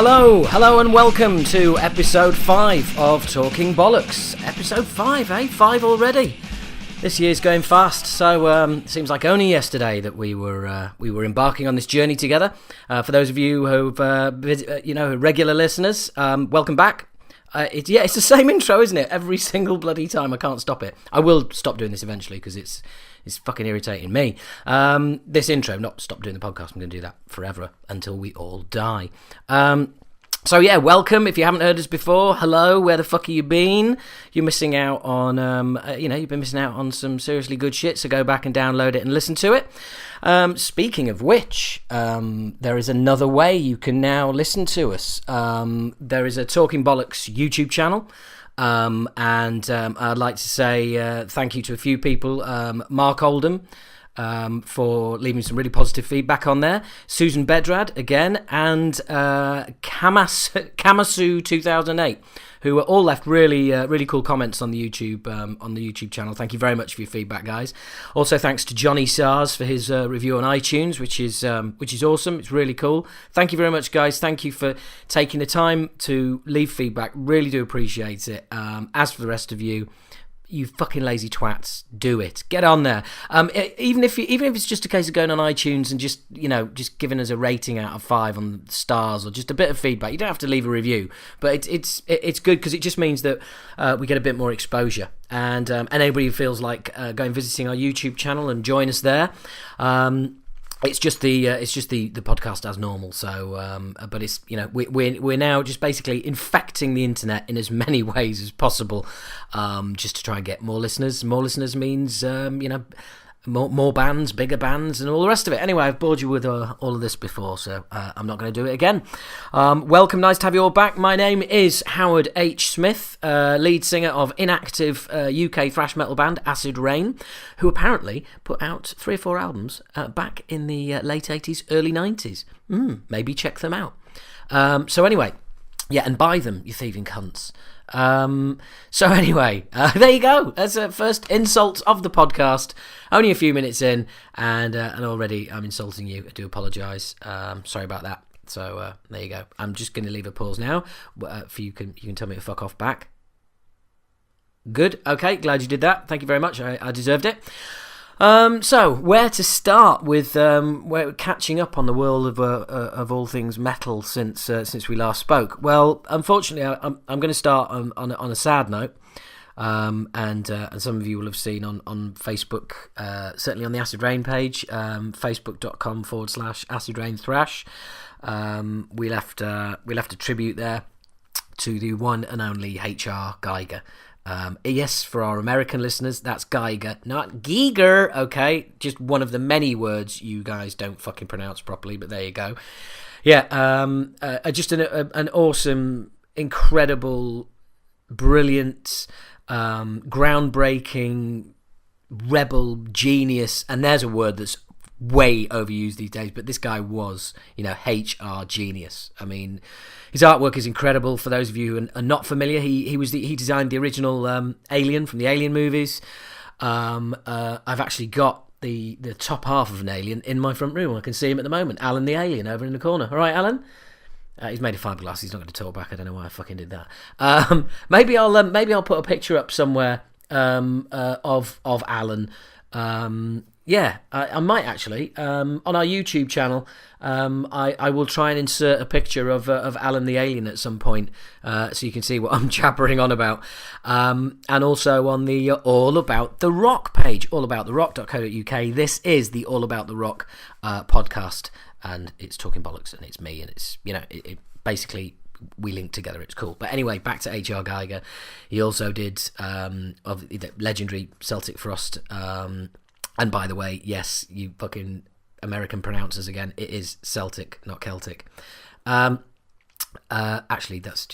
Hello and welcome to episode 5 of Talking Bollocks. Episode 5, eh? 5 already. This year's going fast, so it seems like only yesterday that we were embarking on this journey together. For those of you who've regular listeners, welcome back. It's the same intro, isn't it? Every single bloody time. I can't stop it. I will stop doing this eventually because it's fucking irritating me. This intro, not stop doing the podcast. I'm going to do that forever until we all die. So yeah, welcome. If you haven't heard us before, hello. Where the fuck have you been? You're missing out on, you've been missing out on some seriously good shit. So go back and download it and listen to it. Speaking of which, there is another way you can now listen to us. There is a Talking Bollocks YouTube channel. And I'd like to say thank you to a few people. Mark Oldham for leaving some really positive feedback on there. Susan Bedrad again, and Kamasu 2008, who all left really cool comments on the YouTube channel. Thank you very much for your feedback, guys. Also, thanks to Johnny Sars for his review on iTunes, which is awesome. It's really cool. Thank you very much, guys. Thank you for taking the time to leave feedback. Really do appreciate it. As for the rest of you, you fucking lazy twats, do it. Get on there. Even if it's just a case of going on iTunes and just giving us a rating out of 5 on stars or just a bit of feedback. You don't have to leave a review, but it's good because it just means that we get a bit more exposure. And anybody who feels like going visiting our YouTube channel and join us there. It's just the podcast as normal. So, but it's we're now just basically infecting the internet in as many ways as possible, just to try and get more listeners. More listeners means more bands, bigger bands, and all the rest of it. Anyway, I've bored you with all of this before, so I'm not going to do it again. Welcome, nice to have you all back. My name is Howard H. Smith, lead singer of inactive UK thrash metal band Acid Rain, who apparently put out 3 or 4 albums back in the late 80s, early 90s. Maybe check them out. So anyway, yeah, and buy them, you thieving cunts. So anyway, there you go. That's the first insult of the podcast. Only a few minutes in, and already I'm insulting you. I do apologise. Sorry about that. So there you go. I'm just going to leave a pause now. For you can tell me to fuck off back. Good. Okay. Glad you did that. Thank you very much. I deserved it. So where to start with? We're catching up on the world of all things metal since we last spoke. Well, unfortunately, I'm going to start on a sad note, and some of you will have seen on Facebook, certainly on the Acid Rain page, facebook.com/Acid Rain Thrash. We left a tribute there to the one and only H.R. Geiger. Yes, for our American listeners, that's Geiger, not Giger, okay? Just one of the many words you guys don't fucking pronounce properly, but there you go. Yeah, just an awesome, incredible, brilliant, groundbreaking, rebel, genius, and there's a word that's way overused these days, but this guy was, HR genius. I mean, his artwork is incredible. For those of you who are not familiar, he designed the original Alien from the Alien movies. I've actually got the top half of an Alien in my front room. I can see him at the moment. Alan the Alien over in the corner. All right, Alan. He's made of fiberglass. He's not going to talk back. I don't know why I fucking did that. Maybe I'll put a picture up somewhere of Alan. Yeah, I might actually. On our YouTube channel, I will try and insert a picture of Alan the Alien at some point, so you can see what I'm jabbering on about. And also on the All About the Rock page, allabouttherock.co.uk. This is the All About the Rock podcast, and it's Talking Bollocks, and it's me, and it's it basically we link together. It's cool. But anyway, back to H.R. Geiger. He also did of the legendary Celtic Frost. And by the way, yes, you fucking American pronouncers again. It is Celtic, not Celtic. Actually, that's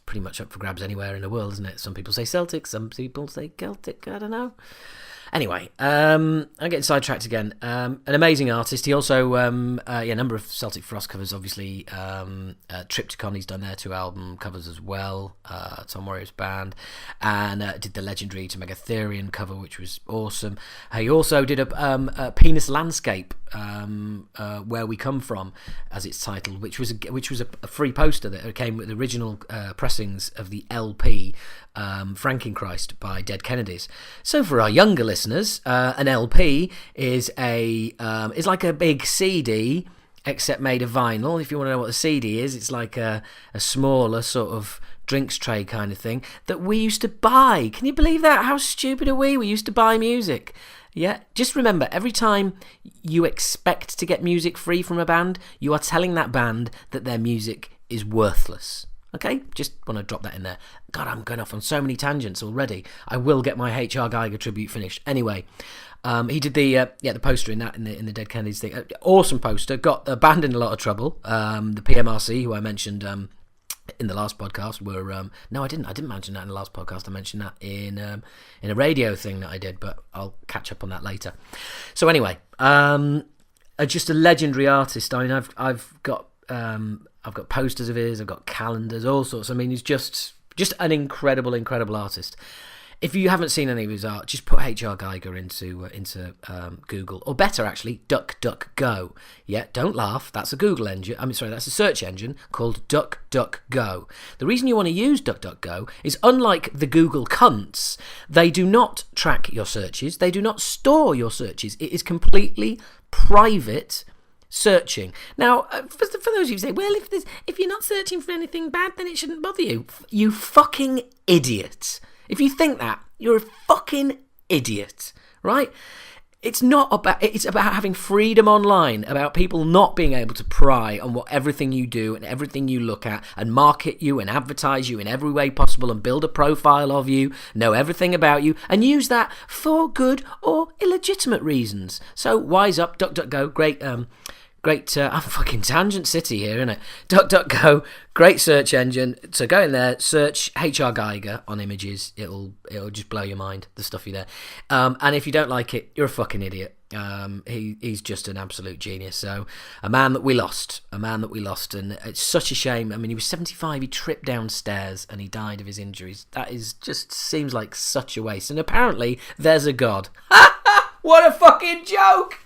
pretty much up for grabs anywhere in the world, isn't it? Some people say Celtic, some people say Celtic. I don't know. Anyway, I'm getting sidetracked again. An amazing artist. He also, a number of Celtic Frost covers, obviously. Triptychon, he's done their 2 album covers as well. Tom Warrior's band. And did the legendary To Megatherion cover, which was awesome. He also did a Penis Landscape Where We Come From, as it's titled, which was a free poster that came with the original pressings of the LP Frankenchrist by Dead Kennedys. So for our younger listeners, an LP is like a big CD, except made of vinyl. If you want to know what a CD is, it's like a smaller sort of drinks tray kind of thing that we used to buy. Can you believe that? How stupid are we? We used to buy music. Yeah, just remember, every time you expect to get music free from a band, you are telling that band that their music is worthless. Okay? Just want to drop that in there. God, I'm going off on so many tangents already. I will get my H.R. Geiger tribute finished. Anyway, he did the poster in the Dead Kennedys thing. Awesome poster. Got the band in a lot of trouble. The PMRC, who I mentioned in the last podcast, were no, I didn't mention that in the last podcast. I mentioned that in a radio thing that I did, but I'll catch up on that later. So anyway, just a legendary artist. I mean, I've got posters of his, I've got calendars, all sorts. I mean, he's just an incredible artist. If you haven't seen any of his art, just put H.R. Geiger into Google, or better actually, DuckDuckGo. Yeah, don't laugh. That's a Google engine. That's a search engine called DuckDuckGo. The reason you want to use DuckDuckGo is, unlike the Google cunts, they do not track your searches. They do not store your searches. It is completely private searching. Now, for those of you who say, well, if you're not searching for anything bad, then it shouldn't bother you. You fucking idiot. If you think that, you're a fucking idiot, right? It's about having freedom online, about people not being able to pry on what everything you do and everything you look at, and market you and advertise you in every way possible, and build a profile of you, know everything about you, and use that for good or illegitimate reasons. So wise up, DuckDuckGo, great. I'm fucking Tangent City here, isn't it? DuckDuckGo, great search engine. So go in there, search H.R. Geiger on images. It'll just blow your mind, the stuff you there. And if you don't like it, you're a fucking idiot. He's just an absolute genius. So a man that we lost, and it's such a shame. I mean, he was 75. He tripped downstairs and he died of his injuries. That is just seems like such a waste. And apparently, there's a God. What a fucking joke!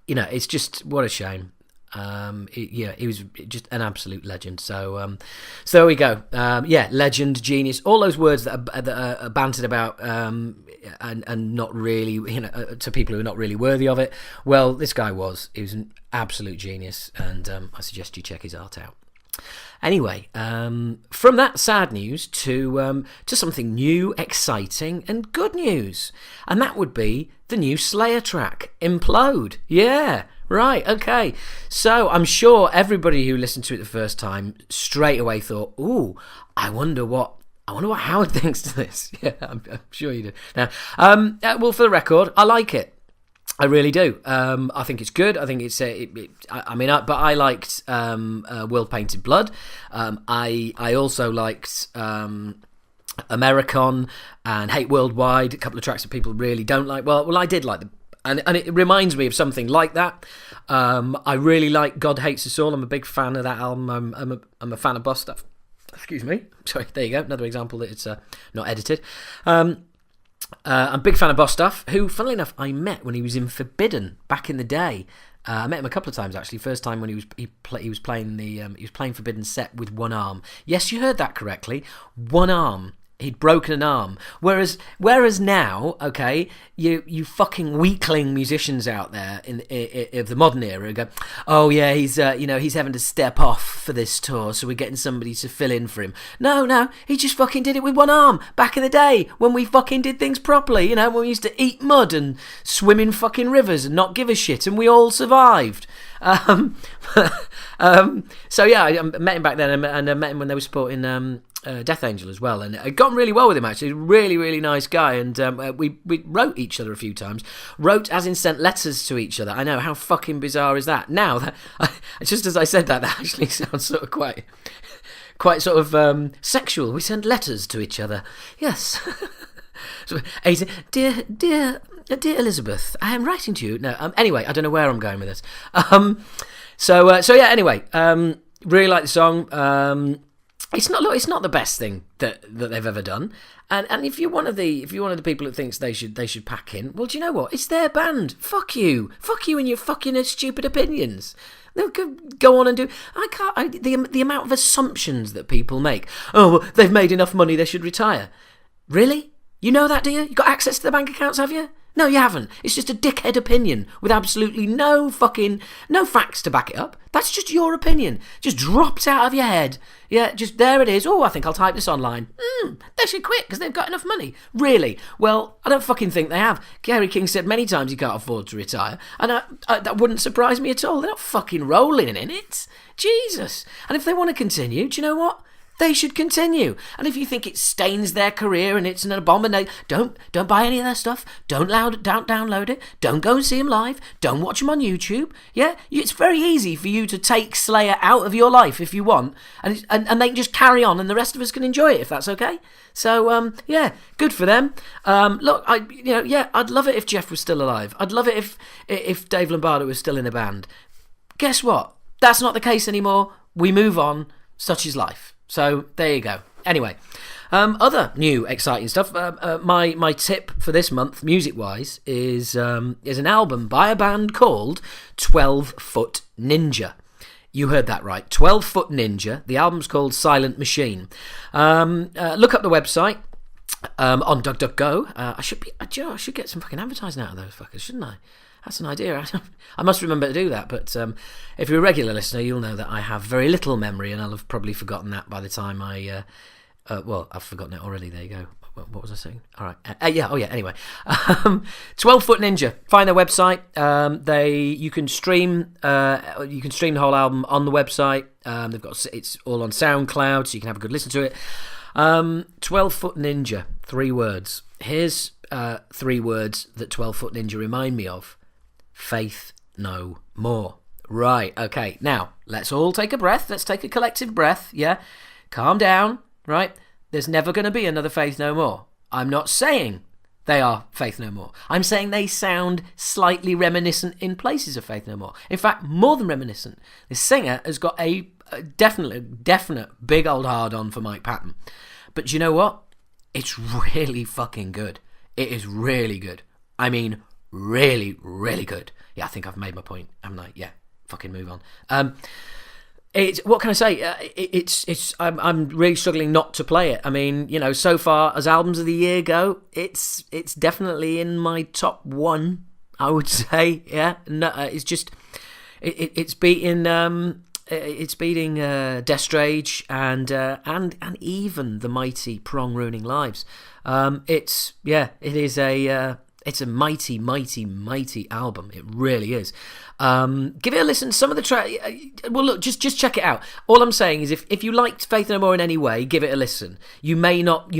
It's just, what a shame. He was just an absolute legend. So there we go. Legend, genius, all those words that are bantered about and not really, to people who are not really worthy of it. Well, this guy was. He was an absolute genius, and I suggest you check his art out. Anyway, from that sad news to something new, exciting, and good news, and that would be the new Slayer track, Implode. Yeah, right, okay. So I'm sure everybody who listened to it the first time straight away thought, "Ooh, I wonder what Howard thinks to this." Yeah, I'm sure you do. Now, well, for the record, I like it. I really do. I think it's good. I think it's. But I liked World Painted Blood. I also liked Americon and Hate Worldwide. A couple of tracks that people really don't like. Well, I did like them, and it reminds me of something like that. I really like God Hates Us All. I'm a big fan of that album. I'm a fan of Boss Stuff. Excuse me. Sorry. There you go. Another example that it's not edited. I'm a big fan of Boss Stuff, who, funnily enough, I met when he was in Forbidden back in the day. I met him a couple of times actually. First time when he was playing Forbidden set with one arm. Yes, you heard that correctly. One arm. He'd broken an arm. Whereas now, okay, you fucking weakling musicians out there in of the modern era go, oh yeah, he's having to step off for this tour, so we're getting somebody to fill in for him. No, he just fucking did it with one arm back in the day when we fucking did things properly. When we used to eat mud and swim in fucking rivers and not give a shit, and we all survived. So yeah, I met him back then, and I met him when they were supporting Death Angel as well, and I got on really well with him actually. Really, really nice guy, and we wrote each other a few times. Wrote as in sent letters to each other. I know, how fucking bizarre is that? Now, just as I said that actually sounds sort of quite sort of sexual. We send letters to each other. Yes. So, he said, dear Elizabeth, I am writing to you. No, anyway, I don't know where I'm going with this. So yeah. Anyway, really like the song. It's not. Look, it's not the best thing that they've ever done. And if you're one of the people that thinks they should pack in, well, do you know what? It's their band. Fuck you and your fucking stupid opinions. They'll go on and do. The amount of assumptions that people make. Oh, well, they've made enough money. They should retire. Really? You know that, do you? You got access to the bank accounts, have you? No, you haven't. It's just a dickhead opinion with absolutely no facts to back it up. That's just your opinion. Just drops out of your head. Yeah, just there it is. Oh, I think I'll type this online. They should quit because they've got enough money. Really? Well, I don't fucking think they have. Gary King said many times he can't afford to retire, and that wouldn't surprise me at all. They're not fucking rolling in it. Jesus. And if they want to continue, do you know what? They should continue. And if you think it stains their career and it's an abomination, don't buy any of their stuff. Don't download it. Don't go and see them live. Don't watch them on YouTube. Yeah, it's very easy for you to take Slayer out of your life if you want, and they can just carry on, and the rest of us can enjoy it if that's okay. So yeah, good for them. Look, I'd love it if Jeff was still alive. I'd love it if Dave Lombardo was still in the band. Guess what? That's not the case anymore. We move on. Such is life. So there you go. Anyway, other new exciting stuff. My tip for this month, music-wise, is an album by a band called 12 Foot Ninja. You heard that right, 12 Foot Ninja. The album's called Silent Machine. Look up the website on DuckDuckGo. I should get some fucking advertising out of those fuckers, shouldn't I? That's an idea. I must remember to do that, but if you're a regular listener, you'll know that I have very little memory, and I'll have probably forgotten that by the time I've forgotten it already. There you go. What was I saying? All right. Anyway, 12 Foot Ninja. Find their website. You can stream the whole album on the website. It's all on SoundCloud, so you can have a good listen to it. 12 Foot Ninja. 3 words. Here's 3 words that 12 Foot Ninja remind me of. Faith no more. Right, okay. Now, let's all take a breath. Let's take a collective breath, yeah? Calm down, right? There's never going to be another Faith No More. I'm not saying they are Faith No More. I'm saying they sound slightly reminiscent in places of Faith No More. In fact, more than reminiscent. The singer has got a definite big old hard-on for Mike Patton. But you know what? It's really fucking good. It is really good. I mean, really, really good. Yeah, I think I've made my point, haven't I? Yeah, fucking move on. What can I say? I'm really struggling not to play it. I mean, so far as albums of the year go, it's definitely in my top 1. I would say, yeah. No, it's just it's beating Destrage and even the mighty Prong Ruining Lives. It's a mighty, mighty, mighty album. It really is. Give it a listen. Some of the track. Well, look, just check it out. All I'm saying is, if you liked Faith No More in any way, give it a listen. You may not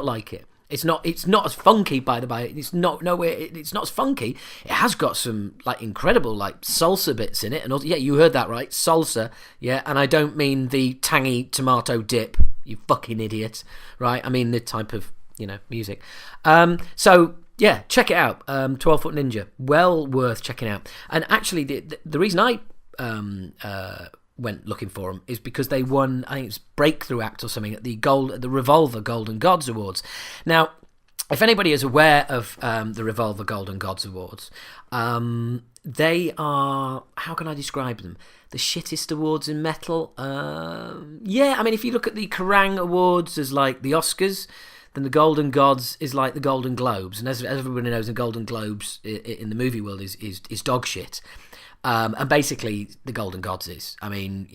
like it. It's not as funky, by the way. It's not as funky. It has got some incredible salsa bits in it, and also, yeah, you heard that right, salsa. Yeah, and I don't mean the tangy tomato dip. You fucking idiot, right? I mean the type of music. So. Yeah, check it out. 12 Foot Ninja, well worth checking out. And actually, the reason I went looking for them is because they won, I think it's Breakthrough Act or something, at the Revolver Golden Gods Awards. Now, if anybody is aware of the Revolver Golden Gods Awards, they are, how can I describe them? The shittest awards in metal. Yeah, I mean, if you look at the Kerrang Awards as like the Oscars, then the Golden Gods is like the Golden Globes, and as everybody knows, the Golden Globes in the movie world is dog shit. And basically, the Golden Gods is, I mean,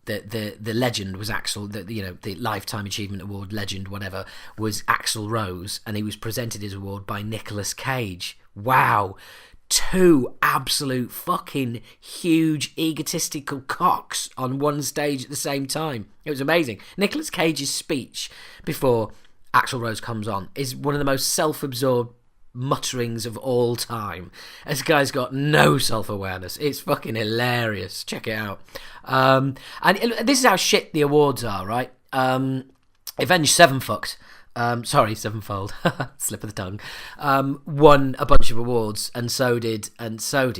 the legend was the Lifetime Achievement Award legend, whatever, was Axl Rose, and he was presented his award by Nicolas Cage. Wow. 2 absolute fucking huge egotistical cocks on one stage at the same time. It was amazing. Nicolas Cage's speech before Axl Rose comes on is one of the most self-absorbed mutterings of all time. This guy's got no self-awareness. It's fucking hilarious. Check it out. And this is how shit the awards are, right? Avenged Sevenfoot sorry, Sevenfold, slip of the tongue, won a bunch of awards, and so did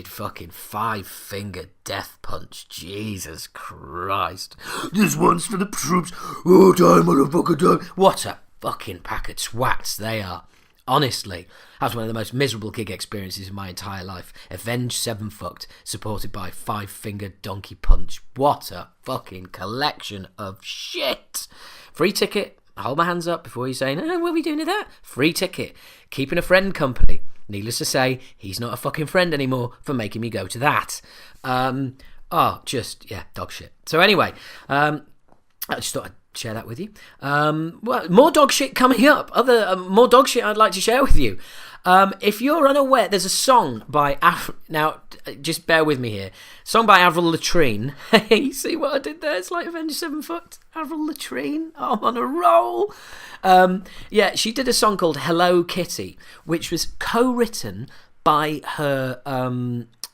fucking Five Finger Death Punch. Jesus Christ. This one's for the troops. Oh, time, motherfucker, time. What a fucking pack of twats they are. Honestly, that was one of the most miserable gig experiences in my entire life. Avenged Sevenfucked, supported by Five Finger Donkey Punch. What a fucking collection of shit. Free ticket. Hold my hands up before you say, no, what are we doing to that? Free ticket. Keeping a friend company. Needless to say, he's not a fucking friend anymore for making me go to that. Dog shit. So anyway, I just thought I'd share that with you. Well, more dog shit coming up. More dog shit I'd like to share with you. If you're unaware, there's a song by now, just bear with me here. Song by Avril Lavigne. Hey, see what I did there? It's like Avenged Sevenfoot. Avril Lavigne. Oh, I'm on a roll. She did a song called Hello Kitty, which was co-written by her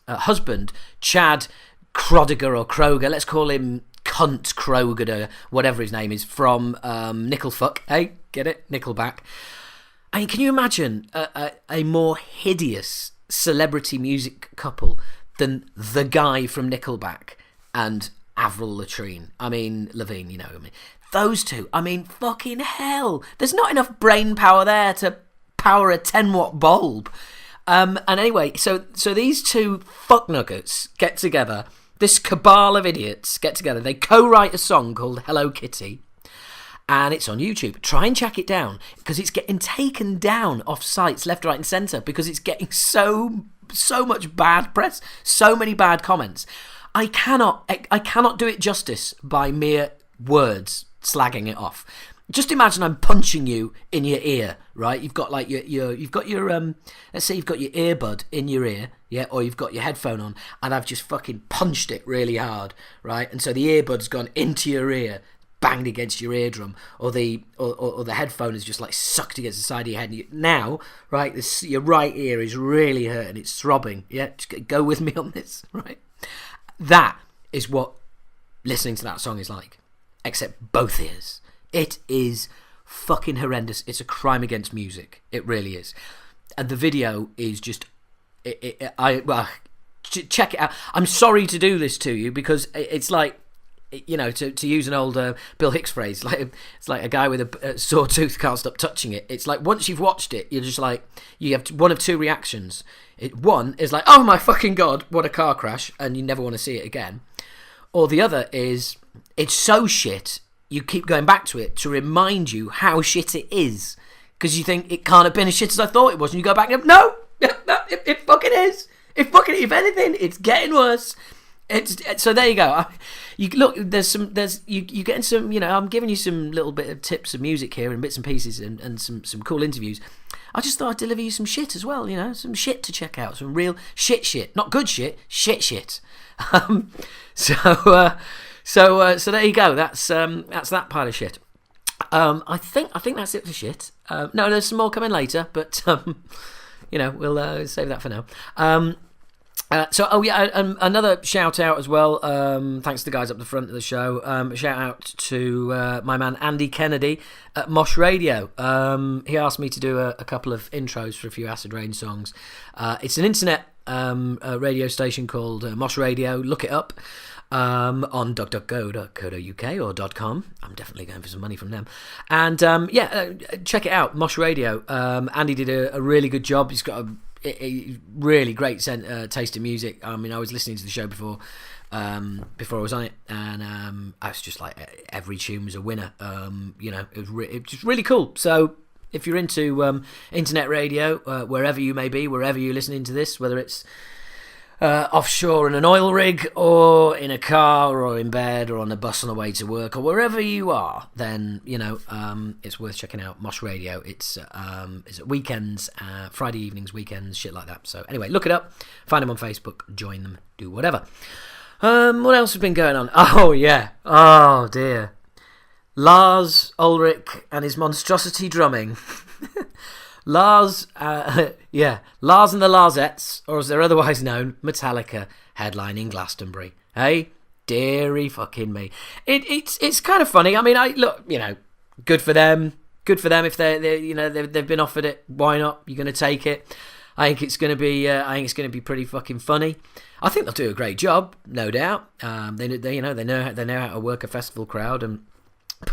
husband, Chad Kroger. Let's call him Cunt Kroger, whatever his name is, from Nickelfuck. Hey, get it? Nickelback. I mean, can you imagine a more hideous celebrity music couple than the guy from Nickelback and Avril Lavigne? I mean, Lavigne, you know what I mean. Those two, I mean, fucking hell. There's not enough brain power there to power a 10-watt bulb. And anyway, so these two fucknuggets get together. This cabal of idiots get together. They co-write a song called Hello Kitty. And it's on YouTube. Try and track it down, because it's getting taken down off sites left, right and centre, because it's getting so much bad press, so many bad comments. I cannot do it justice by mere words slagging it off. Just imagine I'm punching you in your ear, right? You've got like you've got your let's say you've got your earbud in your ear, yeah, or you've got your headphone on, and I've just fucking punched it really hard, right? And so the earbud's gone into your ear, banged against your eardrum, or the headphone is just like sucked against the side of your head. And now, right, your right ear is really hurting. It's throbbing. Yeah, just go with me on this, right? That is what listening to that song is like, except both ears. It is fucking horrendous. It's a crime against music. It really is. And the video is just, check it out. I'm sorry to do this to you, because it's like, you know, to use an old Bill Hicks phrase, it's like a guy with a sore tooth can't stop touching it. It's like once you've watched it, you're just like, you have one of two reactions. One is like, oh my fucking God, what a car crash, and you never want to see it again. Or the other is, it's so shit, you keep going back to it to remind you how shit it is, because you think it can't have been as shit as I thought it was, and you go back and go, no, it fucking is. If anything, it's getting worse. So there you go. You look, you getting some, you know, I'm giving you some little bit of tips of music here and bits and pieces and some cool interviews. I just thought I'd deliver you some shit as well, you know, some shit to check out, some real shit, not good shit. So there you go. That's that pile of shit. I think that's it for shit. No, there's some more coming later, but you know, we'll save that for now. Another shout out as well. Thanks to the guys up the front of the show. A shout out to my man Andy Kennedy at Mosh Radio. He asked me to do a couple of intros for a few Acid Rain songs. It's an internet radio station called Mosh Radio. Look it up on duckduckgo.co.uk or .com. I'm definitely going for some money from them. And check it out, Mosh Radio. Andy did a really good job. He's got a really great taste in music. I mean, I was listening to the show before I was on it, and I was just like, every tune was a winner. You know, it was just really cool. So if you're into internet radio, wherever you may be, wherever you're listening to this, whether it's offshore in an oil rig, or in a car, or in bed, or on a bus on the way to work, or wherever you are, then you know it's worth checking out Mosh Radio. It's at weekends, Friday evenings, weekends, shit like that. So anyway, look it up, find them on Facebook, join them, do whatever. What else has been going on? Oh yeah, oh dear, Lars Ulrich and his monstrosity drumming. Lars and the Larsettes, or as they're otherwise known, Metallica, headlining Glastonbury. Hey, dearie fucking me. It's kind of funny. I mean, look, you know, good for them. good for them if they've been offered it. Why not? You're going to take it. I think it's going to be pretty fucking funny. I think they'll do a great job, no doubt. They know how to work a festival crowd, and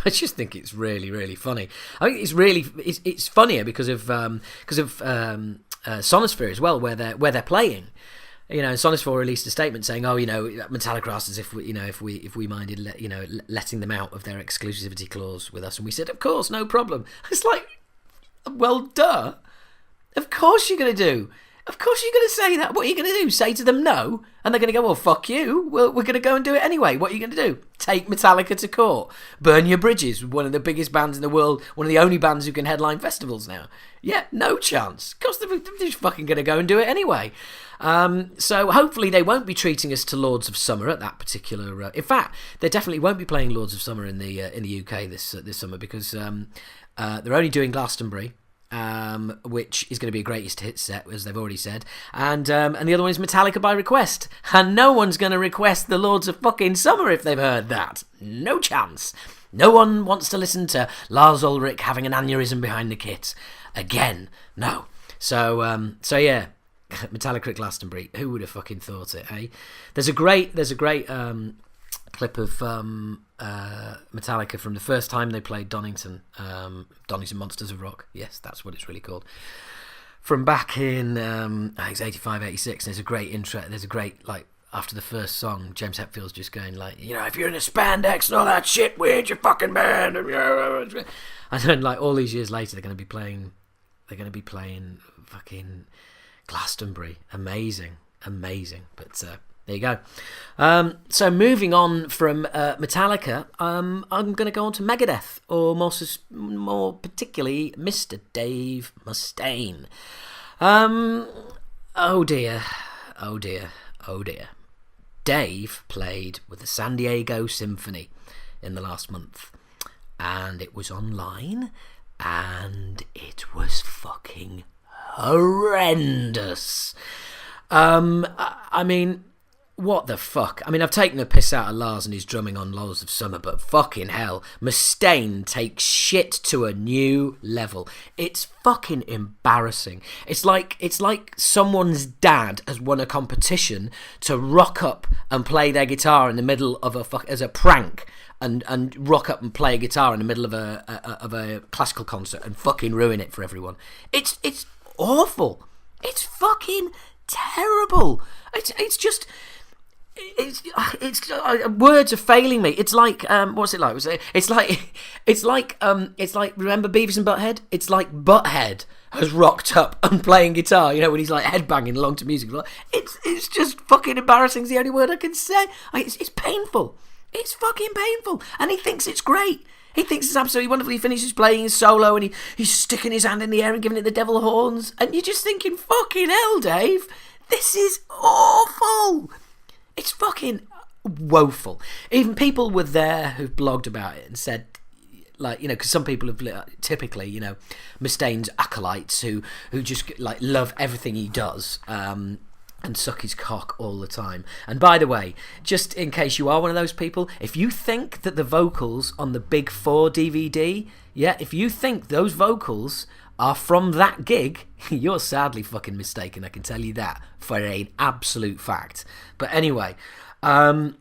I just think it's really, really funny. I think it's funnier because of Sonosphere as well, where they're playing. Sonosphere released a statement saying, Metallica asked us if we minded letting them out of their exclusivity clause with us, and we said, of course, no problem. It's like, well, duh. Of course you're going to do. Of course you're going to say that. What are you going to do? Say to them no? And they're going to go, well, fuck you. We're going to go and do it anyway. What are you going to do? Take Metallica to court. Burn your bridges. One of the biggest bands in the world. One of the only bands who can headline festivals now. Yeah, no chance. Of course they're just fucking going to go and do it anyway. So hopefully they won't be treating us to Lords of Summer at that particular... in fact, they definitely won't be playing Lords of Summer in the UK this summer because they're only doing Glastonbury. Which is going to be a greatest hit set, as they've already said, and the other one is Metallica by request, and no one's going to request the Lords of fucking Summer if they've heard that. No chance. No one wants to listen to Lars Ulrich having an aneurysm behind the kit again. No. So yeah, Metallica at Glastonbury. Who would have fucking thought it? Eh? There's a great clip of Metallica from the first time they played Donington Monsters of Rock. Yes, that's what it's really called. From back in, I think it's 85, 86. There's a great intro. There's a great, like, after the first song, James Hetfield's just going like, if you're in a spandex and all that shit, we ain't your fucking band. And then, like, all these years later, they're going to be playing fucking Glastonbury. Amazing. But there you go. So moving on from Metallica, I'm going to go on to Megadeth, or more particularly Mr. Dave Mustaine. Oh dear. Dave played with the San Diego Symphony in the last month, and it was online, and it was fucking horrendous. I mean, what the fuck? I mean, I've taken the piss out of Lars and his drumming on Lords of Summer, but fucking hell, Mustaine takes shit to a new level. It's fucking embarrassing. It's like someone's dad has won a competition to rock up and play their guitar in the middle of as a prank, and rock up and play a guitar in the middle of a classical concert and fucking ruin it for everyone. It's awful. It's fucking terrible. It's just. It's words are failing me. It's like what's it like? It's like remember Beavis and Butthead? It's like Butthead has rocked up and playing guitar. When he's like headbanging along to music. It's just fucking embarrassing. Is the only word I can say. It's painful. It's fucking painful. And he thinks it's great. He thinks it's absolutely wonderful. He finishes playing his solo and he's sticking his hand in the air and giving it the devil horns. And you're just thinking, fucking hell, Dave, this is awful. It's fucking woeful. Even people were there who've blogged about it and said, like, because some people have typically, Mustaine's acolytes who just like love everything he does and suck his cock all the time. And by the way, just in case you are one of those people, if you think that the vocals on the Big 4 DVD, if you think those vocals are from that gig, you're sadly fucking mistaken. I can tell you that for an absolute fact. But anyway, oh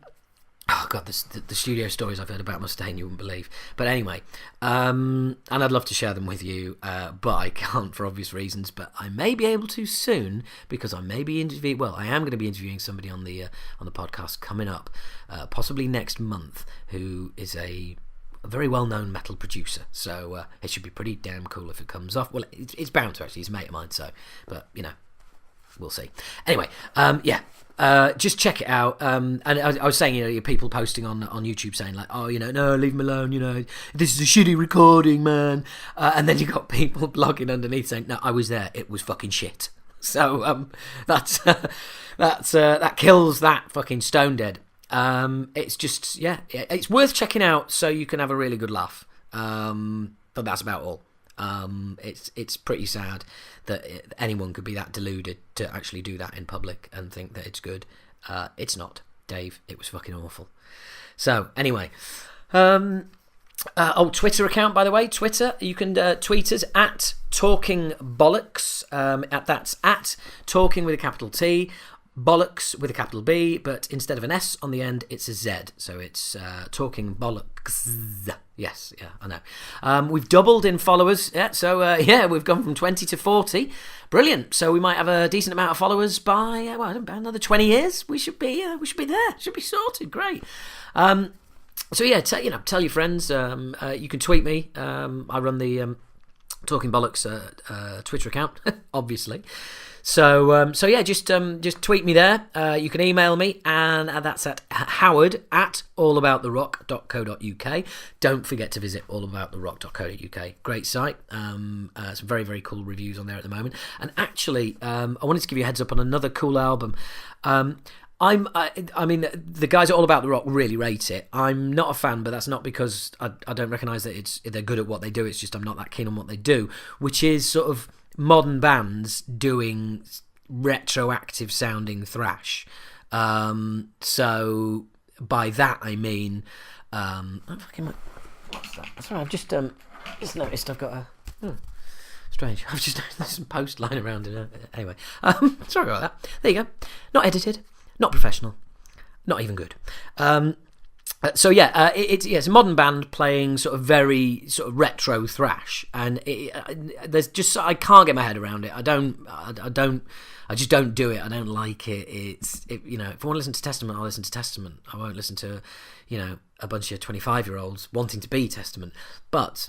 god, the studio stories I've heard about Mustaine you wouldn't believe. But anyway, and I'd love to share them with you, but I can't for obvious reasons. But I may be able to soon, because I may be interviewing. Well, I am going to be interviewing somebody on the podcast coming up, possibly next month, who is a very well-known metal producer, so it should be pretty damn cool if it comes off. Well, it's bound to, actually. He's a mate of mine, so, but we'll see. Anyway, just check it out. And I was saying, people posting on YouTube saying like, oh, no, leave him alone. This is a shitty recording, man. And then you got people blogging underneath saying, no, I was there. It was fucking shit. So that kills that fucking Stone Dead. It's just, it's worth checking out so you can have a really good laugh. But that's about all. It's pretty sad that anyone could be that deluded to actually do that in public and think that it's good. It's not, Dave. It was fucking awful. So anyway, Twitter account, by the way. Twitter, you can tweet us at Talking Bollocks. That's at Talking with a capital T, Bollocks with a capital B, but instead of an S on the end, it's a Z. So it's Talking Bollocks. Yes, yeah, I know. We've doubled in followers. Yeah, so we've gone from 20 to 40. Brilliant. So we might have a decent amount of followers by another 20 years. We should be there. Should be sorted. Great. So yeah, tell your friends. You can tweet me. I run the Talking Bollocks Twitter account, obviously. So just tweet me there. You can email me, and that's at howard@allabouttherock.co.uk. Don't forget to visit allabouttherock.co.uk. Great site. Some very, very cool reviews on there at the moment. And actually, I wanted to give you a heads up on another cool album. I mean, the guys at All About the Rock really rate it. I'm not a fan, but that's not because I don't recognise that they're good at what they do. It's just I'm not that keen on what they do, which is sort of modern bands doing retroactive sounding thrash. So by that I mean, what's that? Sorry, I've just noticed I've got a strange. I've just there's some post lying around in it. Anyway, sorry about that. There you go. Not edited. Not professional, not even good. It's a modern band playing sort of very sort of retro thrash, and there's just I can't get my head around it. I just don't do it. I don't like it. If I want to listen to Testament, I'll listen to Testament. I won't listen to a bunch of 25-year-olds wanting to be Testament. But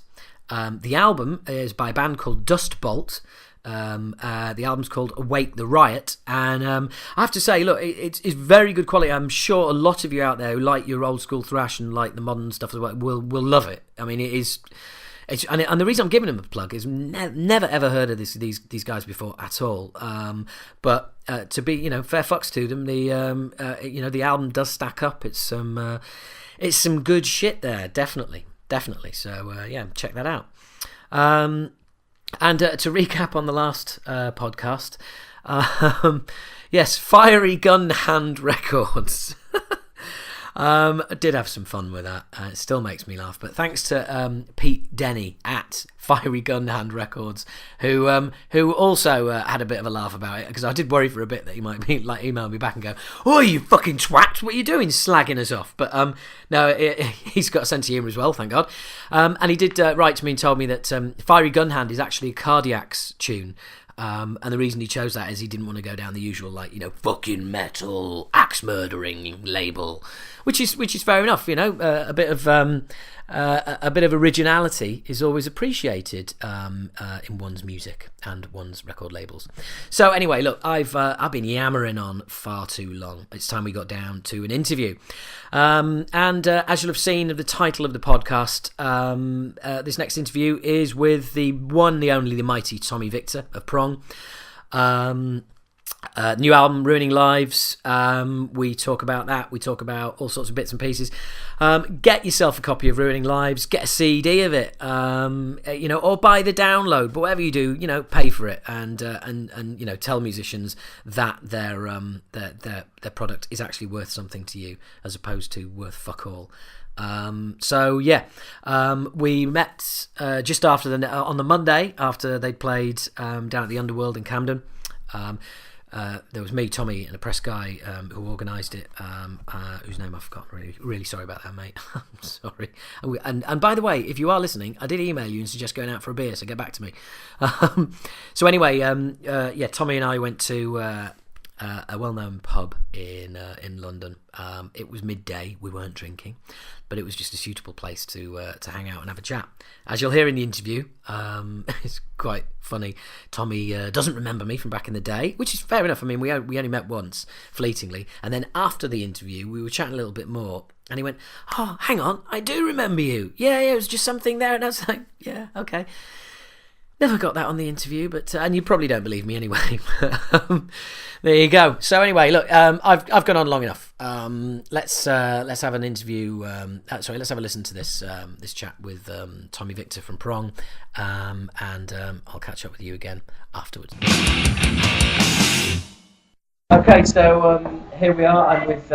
the album is by a band called Dust Bolt. The album's called Awake the Riot, and I have to say, look, it's very good quality. I'm sure a lot of you out there who like your old school thrash and like the modern stuff as well will love it. I mean, and the reason I'm giving them a plug is never ever heard of these guys before at all. But to be fair fucks to them, the album does stack up. It's some good shit there, definitely. So check that out. And to recap on the last podcast, yes, Fiery Gun Hand Records. I did have some fun with that. It still makes me laugh. But thanks to Pete Denny at Fiery Gun Hand Records, who also had a bit of a laugh about it, because I did worry for a bit that he might be like email me back and go, "Oh, you fucking twat! What are you doing, slagging us off?" But no, he's got a sense of humour as well, thank God. And he did write to me and told me that Fiery Gun Hand is actually a Cardiac's tune. And the reason he chose that is he didn't want to go down the usual fucking metal axe murdering label, which is fair enough. A bit of originality is always appreciated in one's music and one's record labels. So anyway, look, I've been yammering on far too long. It's time we got down to an interview. And as you'll have seen of the title of the podcast, this next interview is with the one, the only, the mighty Tommy Victor of Prong. New album, Ruining Lives. We talk about that. We talk about all sorts of bits and pieces. Get yourself a copy of Ruining Lives. Get a CD of it. Or buy the download. But whatever you do, pay for it, and tell musicians that their product is actually worth something to you, as opposed to worth fuck all. We met just after on the Monday after they'd played down at the Underworld in Camden. There was me, Tommy, and a press guy who organised it, whose name I've forgotten. Really sorry about that, mate. I'm sorry. And by the way, if you are listening, I did email you and suggest going out for a beer, so get back to me. So anyway, Tommy and I went to a well-known pub in London. It was midday. We weren't drinking, but it was just a suitable place to hang out and have a chat. As you'll hear in the interview, it's quite funny. Tommy doesn't remember me from back in the day, which is fair enough. I mean, we only met once, fleetingly, and then after the interview, we were chatting a little bit more, and he went, "Oh, hang on, I do remember you. Yeah, it was just something there," and I was like, "Yeah, okay." Never got that on the interview, but and you probably don't believe me anyway. There you go. So anyway, look, I've gone on long enough. Let's have an interview. Let's have a listen to this chat with Tommy Victor from Prong, and I'll catch up with you again afterwards. Okay, so here we are. I'm with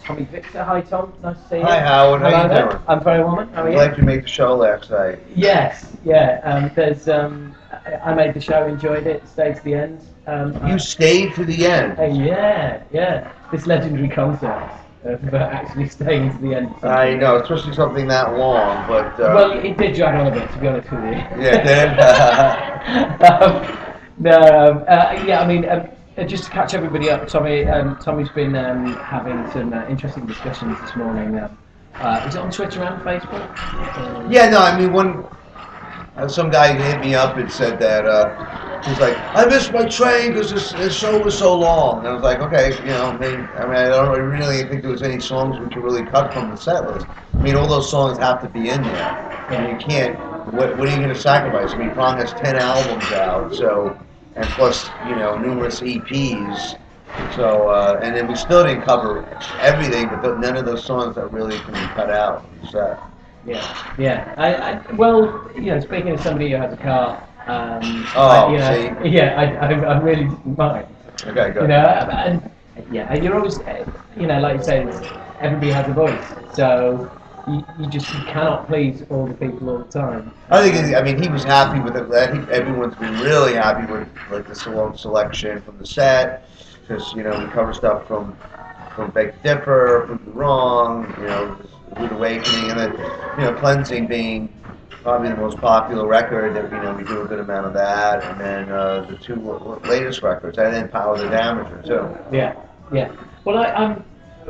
Tommy Victor. Hi, Tom. Nice to see you. Hi, Howard. How you doing? I'm very well, man. How are you? Glad you made the show last night. Yes, yeah. I made the show, enjoyed it, stayed to the end. You stayed to the end. Yeah. This legendary concept of actually staying to the end. I know, especially something that long, but... well, it did drag on a bit, to be honest with you. Yeah, it did? Just to catch everybody up, Tommy's been having some interesting discussions this morning. Is it on Twitter and Facebook? Yeah, no, I mean, some guy hit me up and said that, he's like, I missed my train because this show was so long. And I was like, okay, I don't really think there was any songs we could really cut from the set list. I mean, all those songs have to be in there. And you can't, what are you going to sacrifice? I mean, Prong has 10 albums out, so... and plus, numerous EPs. So, and then we still didn't cover everything, but none of those songs that really can be cut out from the set. Yeah. Speaking of somebody who has a car, I really didn't mind. Okay, good. And you're always, like you say, everybody has a voice, so. You cannot please all the people all the time. I think he was happy with it. I think everyone's been really happy with the song selection from the set, because we cover stuff from Beg to Differ, from Wrong, Rude Awakening, and then Cleansing being probably the most popular record. That we do a good amount of that, and then the two latest records, and then Power the Damager too. Yeah. Well,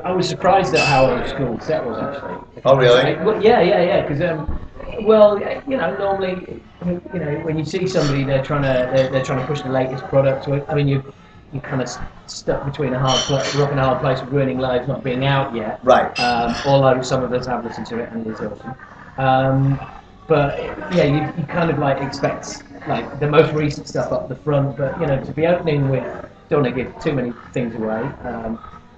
I was surprised at how old school the set was actually. Oh, really? Yeah. Because normally, when you see somebody, they're trying to push the latest product. I mean, you're kind of stuck between a rock and a hard place with Ruining Lives not being out yet. Right. Although some of us have listened to it and it's awesome. But you kind of expect the most recent stuff up the front. But to be opening with, don't want to give too many things away.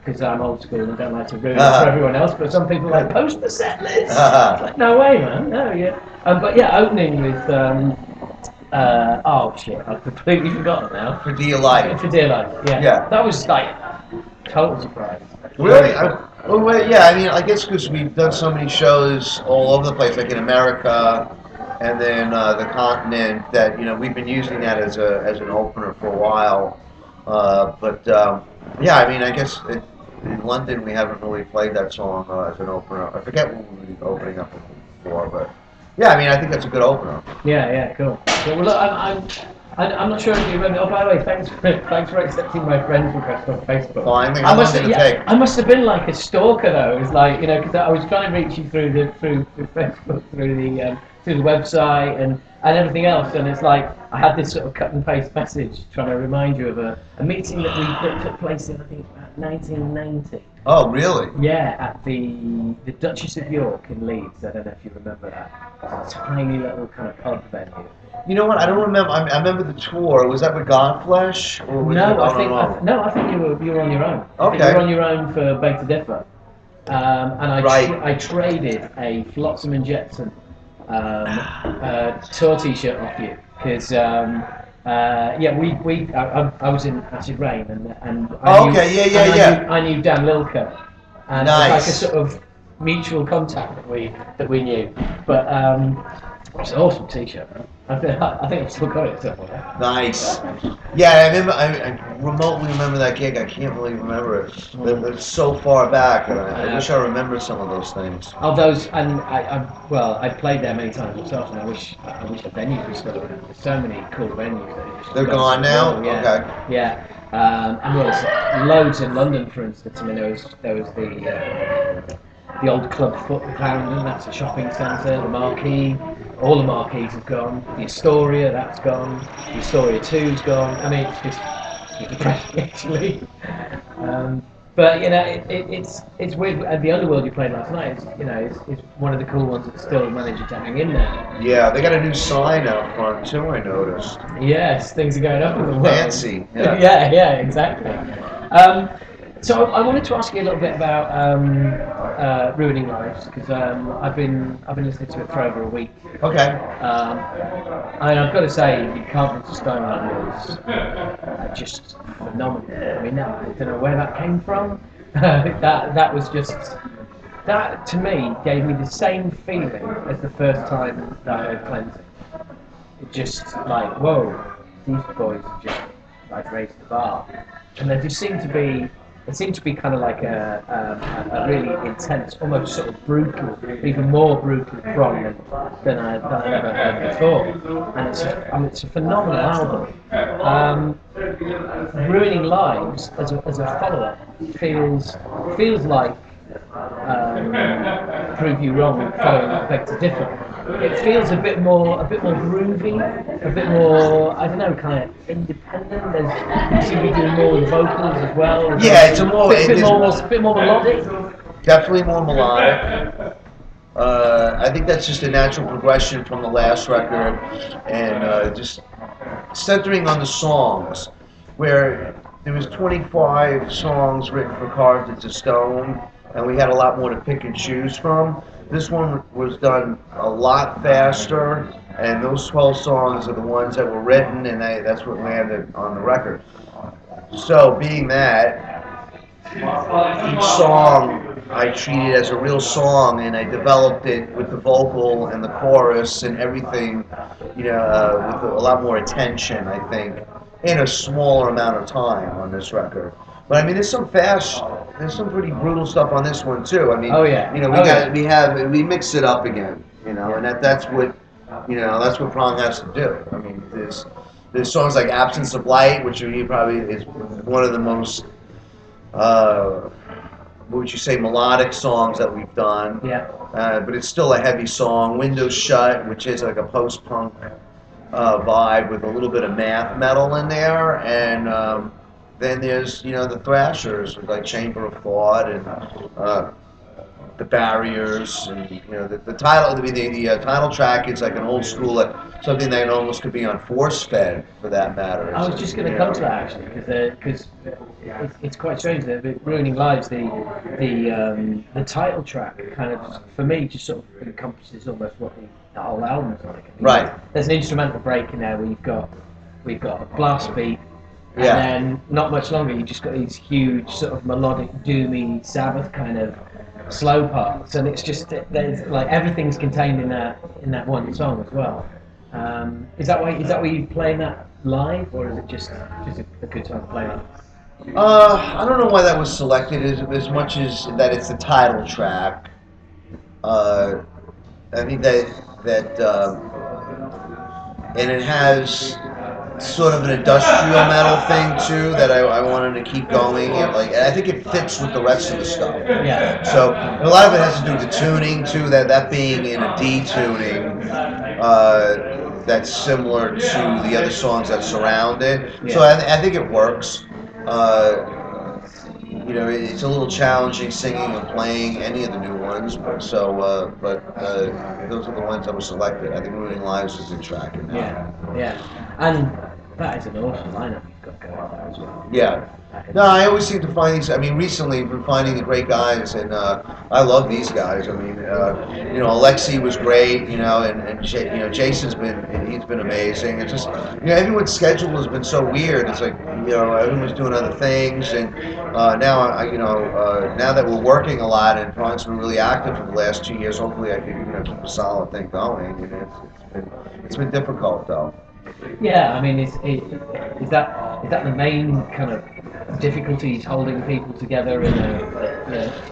Because I'm old school and don't like to ruin it for everyone else, but some people post the set list. It's like, no way, man. No, yeah. Opening with I've completely forgotten now. For Dear Life. For Dear Life, yeah. That was total surprise. Really? I guess because we've done so many shows all over the place, like in America and then the continent, that we've been using that as an opener for a while. I guess. In London, we haven't really played that song as an opener. I forget what we were opening up for, but I think that's a good opener. Yeah, cool. Well, look, I'm not sure if you remember. Oh, by the way, thanks for accepting my friend request on Facebook. Fine, I must have been like a stalker though. It was because I was trying to reach you through Facebook, through the website and everything else, and it's I had this sort of cut and paste message trying to remind you of a meeting that took place in, I think, 1990. Oh, really? Yeah, at the Duchess of York in Leeds. I don't know if you remember that. It's a tiny little kind of pub venue. You know what? I don't remember. I remember the tour. Was that with Godflesh? Or was I think you were on your own. Okay. You were on your own for Beg to Differ. I traded a Flotsam and Jetsam tour T-shirt off you because I was in Acid Rain and I knew Dan Lilker, and nice. It was like a sort of mutual contact that we knew, but it's an awesome T-shirt, man. I think I've still got it somewhere. Nice. Yeah, I remember. I remotely remember that gig. I can't really remember it. It's so far back, and I wish I remembered some of those things. I played there many times myself, and I wish the venue was still around. There's so many cool venues. They're gone now. Yeah. Okay. Yeah. And there's loads in London, for instance. I mean, there was the old Club Foot Clarendon. That's a shopping centre. The Marquee. All the marquees have gone. The Astoria, that's gone. The Astoria 2's gone. I mean, it's just depressing, actually. But it's weird. And the Underworld you played last night, is one of the cool ones that still managed to hang in there. Yeah, they got a new sign out front too. I noticed. Yes, things are going up in the world. Fancy. Yeah. Yeah, exactly. So I wanted to ask you a little bit about Ruining Lives because I've been listening to it for over a week. Okay. And I've got to say, You Can't Resist Stoneman was just phenomenal. I mean, I don't know where that came from. that was just, that to me gave me the same feeling as the first time that I heard Cleansing. It just like, whoa, these boys have just like raised the bar, and there just seemed to be. It seemed to be kind of like a really intense, almost sort of brutal, even more brutal Prong than I'd ever heard before. And it's a phenomenal album. Ruining Lives as a follow-up feels like Prove You Wrong following Beg to Differ. It feels a bit more groovy, a bit more, I don't know, kind of independent. You seem to be doing more with the vocals as well. Yeah, it's a bit more melodic. Definitely more melodic. I think that's just a natural progression from the last record, and just centering on the songs, where there was 25 songs written for Carved Into Stone, and we had a lot more to pick and choose from. This one was done a lot faster, and those 12 songs are the ones that were written, and that's what landed on the record. So, being that, each song I treated as a real song, and I developed it with the vocal and the chorus and everything, with a lot more attention, I think, in a smaller amount of time on this record. But I mean, there's some pretty brutal stuff on this one too. I mean, we mix it up again, and that's what Prong has to do. I mean, there's songs like Absence of Light, which probably is one of the most, what would you say, melodic songs that we've done. Yeah. But it's still a heavy song. Windows Shut, which is like a post-punk vibe with a little bit of math metal in there, and then there's the thrashers with like Chamber of Thought and the Barriers, and the title. I mean, the title track is like an old school, something that almost could be on Force Fed for that matter. I was just going to come to that actually, because it's quite strange that Ruining Lives, the title track kind of for me just sort of encompasses almost what the whole album's like. I mean, right. There's an instrumental break in there where we've got a blast beat. And then not much longer, you just got these huge sort of melodic, doomy Sabbath kind of slow parts, and it's just there's like everything's contained in that one song as well. Is that why you playing that live, or is it just a good time to play that? I don't know why that was selected as much as that it's the title track. I think that and it has sort of an industrial metal thing too that I wanted to keep going, and I think it fits with the rest of the stuff. Yeah. So a lot of it has to do with the tuning too. That being in a D tuning, that's similar to the other songs that surround it. Yeah. So I think it works. It's a little challenging singing and playing any of the new ones, but those are the ones that were selected. I think Ruining Lives is a good track in there. Yeah, and that is an awesome lineup you've got going there as well. Yeah. No, I always seem to find these. I mean, recently we've been finding the great guys, and I love these guys. I mean, Alexi was great, and Jason's he's been amazing. It's just, everyone's schedule has been so weird. It's like, everyone's doing other things, and now now that we're working a lot, and Prong's been really active for the last 2 years. Hopefully, I can keep a solid thing going. And it's been difficult though. Yeah, I mean, is that the main kind of difficulties holding people together in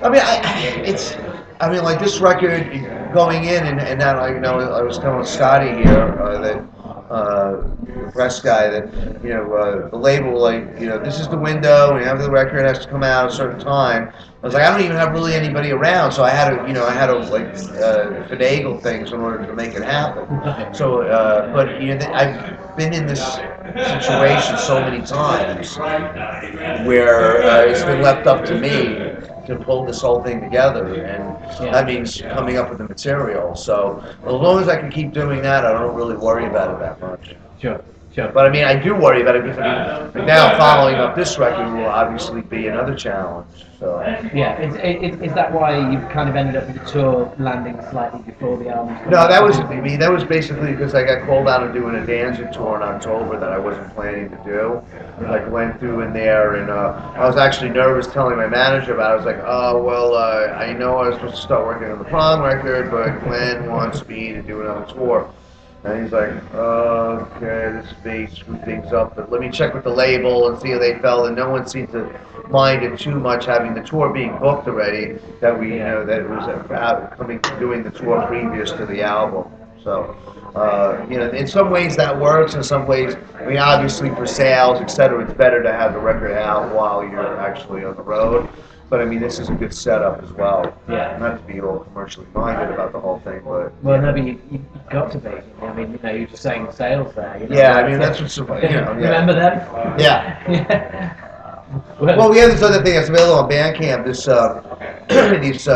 I mean, like this record going in, and now I was telling Scotty here the press guy that the label this is the window, and after the record has to come out at a certain time. I was like, I don't even have really anybody around, so I had to finagle things in order to make it happen. So, but I've been in this situation so many times where it's been left up to me to pull this whole thing together, and that means coming up with the material. So, as long as I can keep doing that, I don't really worry about it that much. Sure. Sure. But I mean, I do worry about it because I mean, now following up this record will obviously be another challenge. So yeah, is that why you kind of ended up with the tour landing slightly before the album? no, that was basically because I got called out of doing a dancing tour in October that I wasn't planning to do. Like went through in there, and I was actually nervous telling my manager about it. I was like, oh well, I know I was supposed to start working on the Prong record, but Glenn wants me to do another tour. And he's like, okay, this may screw things up, but let me check with the label and see how they felt. And no one seemed to mind it too much, having the tour being booked already. That we, that it was about doing the tour previous to the album. So, in some ways that works. In some ways, I mean, obviously for sales, etc., it's better to have the record out while you're actually on the road. But I mean, this is a good setup as well. Yeah. Not to be all commercially minded about the whole thing, but. Well, no, but you got to be. I mean, you're just saying sales there. Yeah, I mean, that's what's yeah. Remember them? Yeah. Yeah. Well, we have this other thing that's available on Bandcamp. This these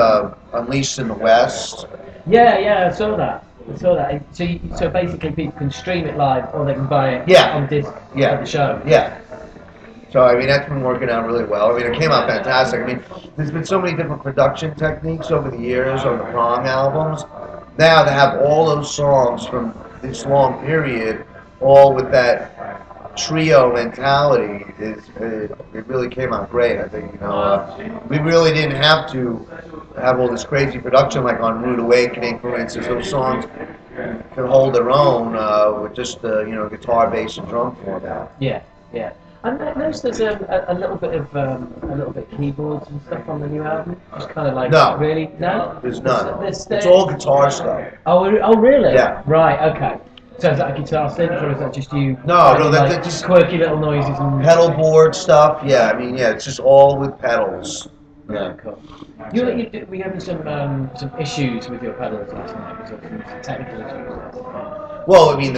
Unleashed in the West. Yeah, I saw that. So basically, people can stream it live, or they can buy it on disc at the show. Yeah. So, I mean, that's been working out really well. I mean, it came out fantastic. I mean, there's been so many different production techniques over the years on the Prong albums. Now, to have all those songs from this long period, all with that trio mentality, it really came out great. I think, we really didn't have to have all this crazy production like on Rude Awakening, for instance. Those songs can hold their own with just guitar, bass, and drum format. Yeah. I noticed there's a little bit of keyboards and stuff on the new album. Just kind of like really there's none. It's all guitar stuff. Oh really? Yeah. Right. Okay. So is that a guitar synth or is that just you? No, that's just quirky little noises and pedal board stuff. Yeah, I mean, it's just all with pedals. Yeah, cool. We having some issues with your pedals last night. Some technical issues. Well, I mean,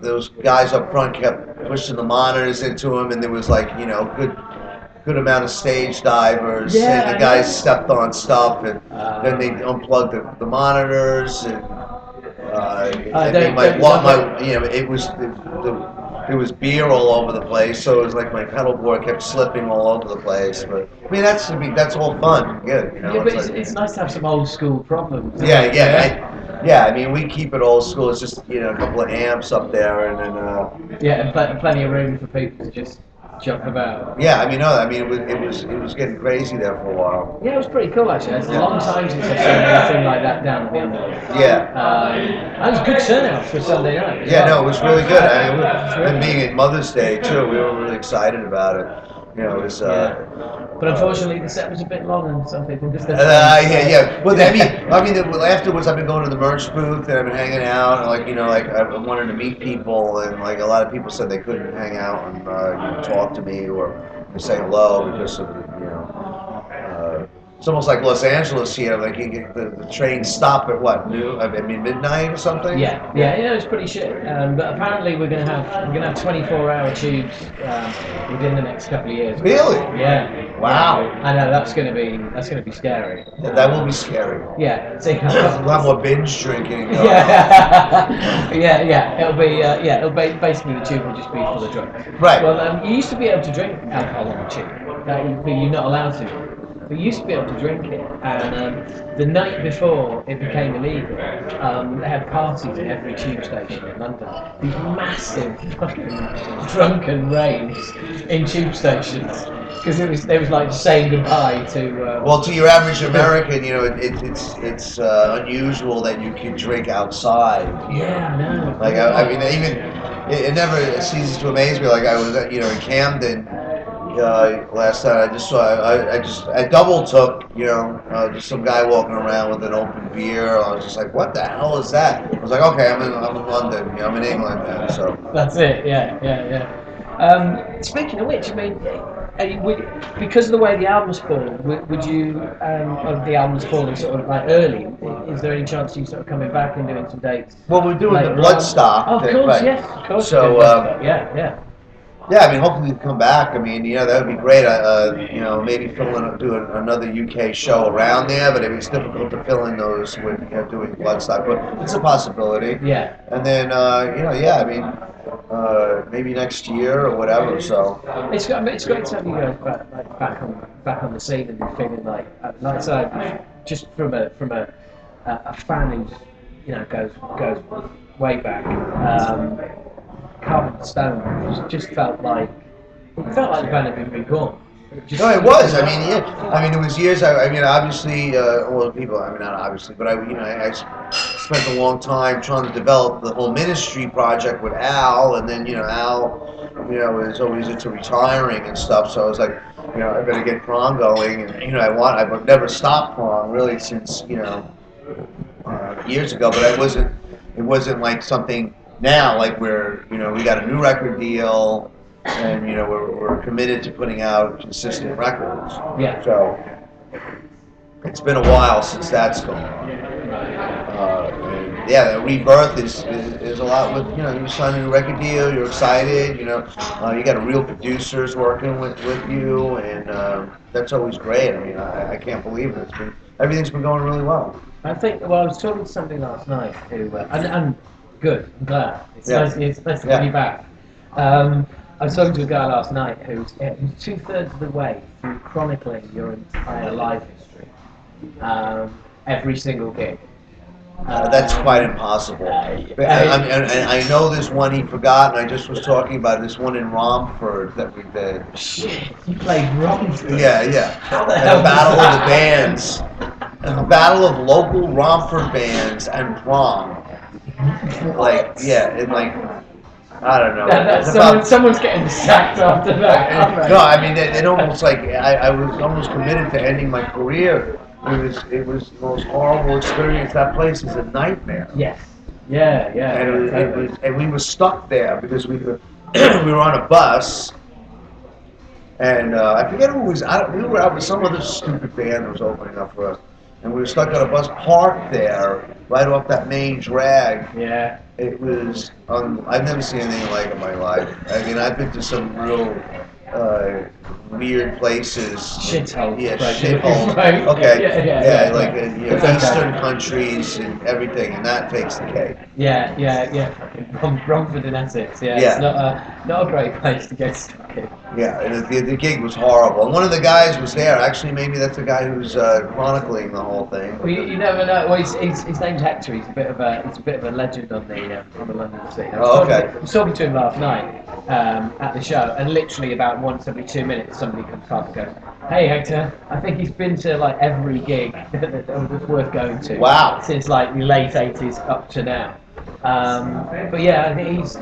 those guys up front kept pushing the monitors into them, and there was good amount of stage divers, and the guys stepped on stuff, and then they unplugged the monitors, and it was beer all over the place, so it was like my pedal board kept slipping all over the place. But I mean, that's all fun, good. Yeah, but it's nice to have some old school problems. Yeah, I mean, we keep it old school. It's just a couple of amps up there, and then and plenty of room for people to just jump about. Yeah, I mean, it was getting crazy there for a while. Yeah, it was pretty cool actually. It's a long time since I've seen anything like that down at the underworld. Yeah. That was a good turnout for Sunday night. Yeah, no, it was really good. And being at Mother's Day too, we were really excited about it. It was. But unfortunately, the set was a bit long, and some people just. Yeah. Well, I mean, afterwards, I've been going to the merch booth, and I've been hanging out, and I wanted to meet people, and a lot of people said they couldn't hang out and talk to me or say hello because of it's almost like Los Angeles here. Like the trains stop at what midnight or something. Yeah, it was pretty shit. But apparently we're gonna have 24-hour tubes within the next couple of years. Really? Yeah. Wow. I know that's gonna be scary. Yeah, that will be scary. Yeah. So we'll have more binge drinking. Yeah. It'll be basically the tube will just be full of drugs. Right. Well, you used to be able to drink alcohol on the tube. You're not allowed to. We used to be able to drink it, and the night before it became illegal, they had parties at every tube station in London. These massive fucking drunken raves in tube stations, because it was like saying goodbye to. Well, to your average American, it's unusual that you can drink outside. Yeah, I know. I mean, even it never ceases to amaze me. Like I was, in Camden. Last night I double took, just some guy walking around with an open beer. I was just like, what the hell is that? I was like, okay, I'm in London, I'm in England now, so. That's it, yeah. Speaking of which, I mean, because of the way the albums fall, would you, of the albums falling sort of like early, is there any chance you sort of coming back and doing some dates? Well, we're doing the Bloodstock. Oh, of course, right. Yes, of course. So, yeah. Yeah, I mean, hopefully you come back. I mean, that would be great. Maybe do another UK show around there, but it's difficult to fill in those with doing Bloodstock. But it's a possibility. Yeah. And then, yeah, I mean, maybe next year or whatever. So It's great to have you guys back on the scene and feeling like I said, just from a fan who's goes way back. Carved Stone just felt like the band had been reborn. No, it was. I mean, yeah. I mean, it was years. I mean, obviously, well, people. I mean, not obviously, but I spent a long time trying to develop the whole ministry project with Al, and then Al, is always into retiring and stuff. So I was like, I better get Prong going, and I've never stopped Prong really since years ago, but it wasn't like something now, like where we got a new record deal, and we're committed to putting out consistent records. Yeah. So it's been a while since that's going on. And yeah, the rebirth is a lot with you sign a new record deal, you're excited, you got real producers working with you, and that's always great. I mean, I can't believe it. Everything's been going really well. I think. Well, I was talking to somebody last night who, and good. I'm glad. It's nice to have you back. I was talking to a guy last night who's 2/3 of the way through chronicling your entire life history, every single gig. That's quite impossible. I know this one he forgot, and I just was talking about this one in Romford that we did. Shit, you played Romford? Yeah. How the hell? A battle of the bands. A battle of local Romford bands and Prong. I don't know. Someone's getting sacked after that. No, I mean, it almost I was almost committed to ending my career. It was the most horrible experience. That place is a nightmare. Yes. Yeah. And we were stuck there because we were we were on a bus. And I forget who was. We were out with some other stupid band that was opening up for us, and we were stuck on a bus parked there, right off that main drag. Yeah. It was. I've never seen anything like it in my life. I mean, I've been to some real weird places. Shitholes. Yeah, right. shitholes. Right. Okay. Yeah. Like Eastern countries and everything, and that takes the cake. Yeah. Romford in Essex. Yeah. It's not a great place to get stuck in. Yeah, and the gig was horrible. And one of the guys was there. Actually, maybe that's the guy who's chronicling the whole thing. Well, you never know. Well, his name's Hector. He's a bit of a legend on the London scene. I was talking to him last night at the show, and literally about once every 2 minutes, somebody comes up and goes, "Hey, Hector, I think he's been to like every gig that's worth going to." Wow. Since like the late '80s up to now. But yeah, I think he's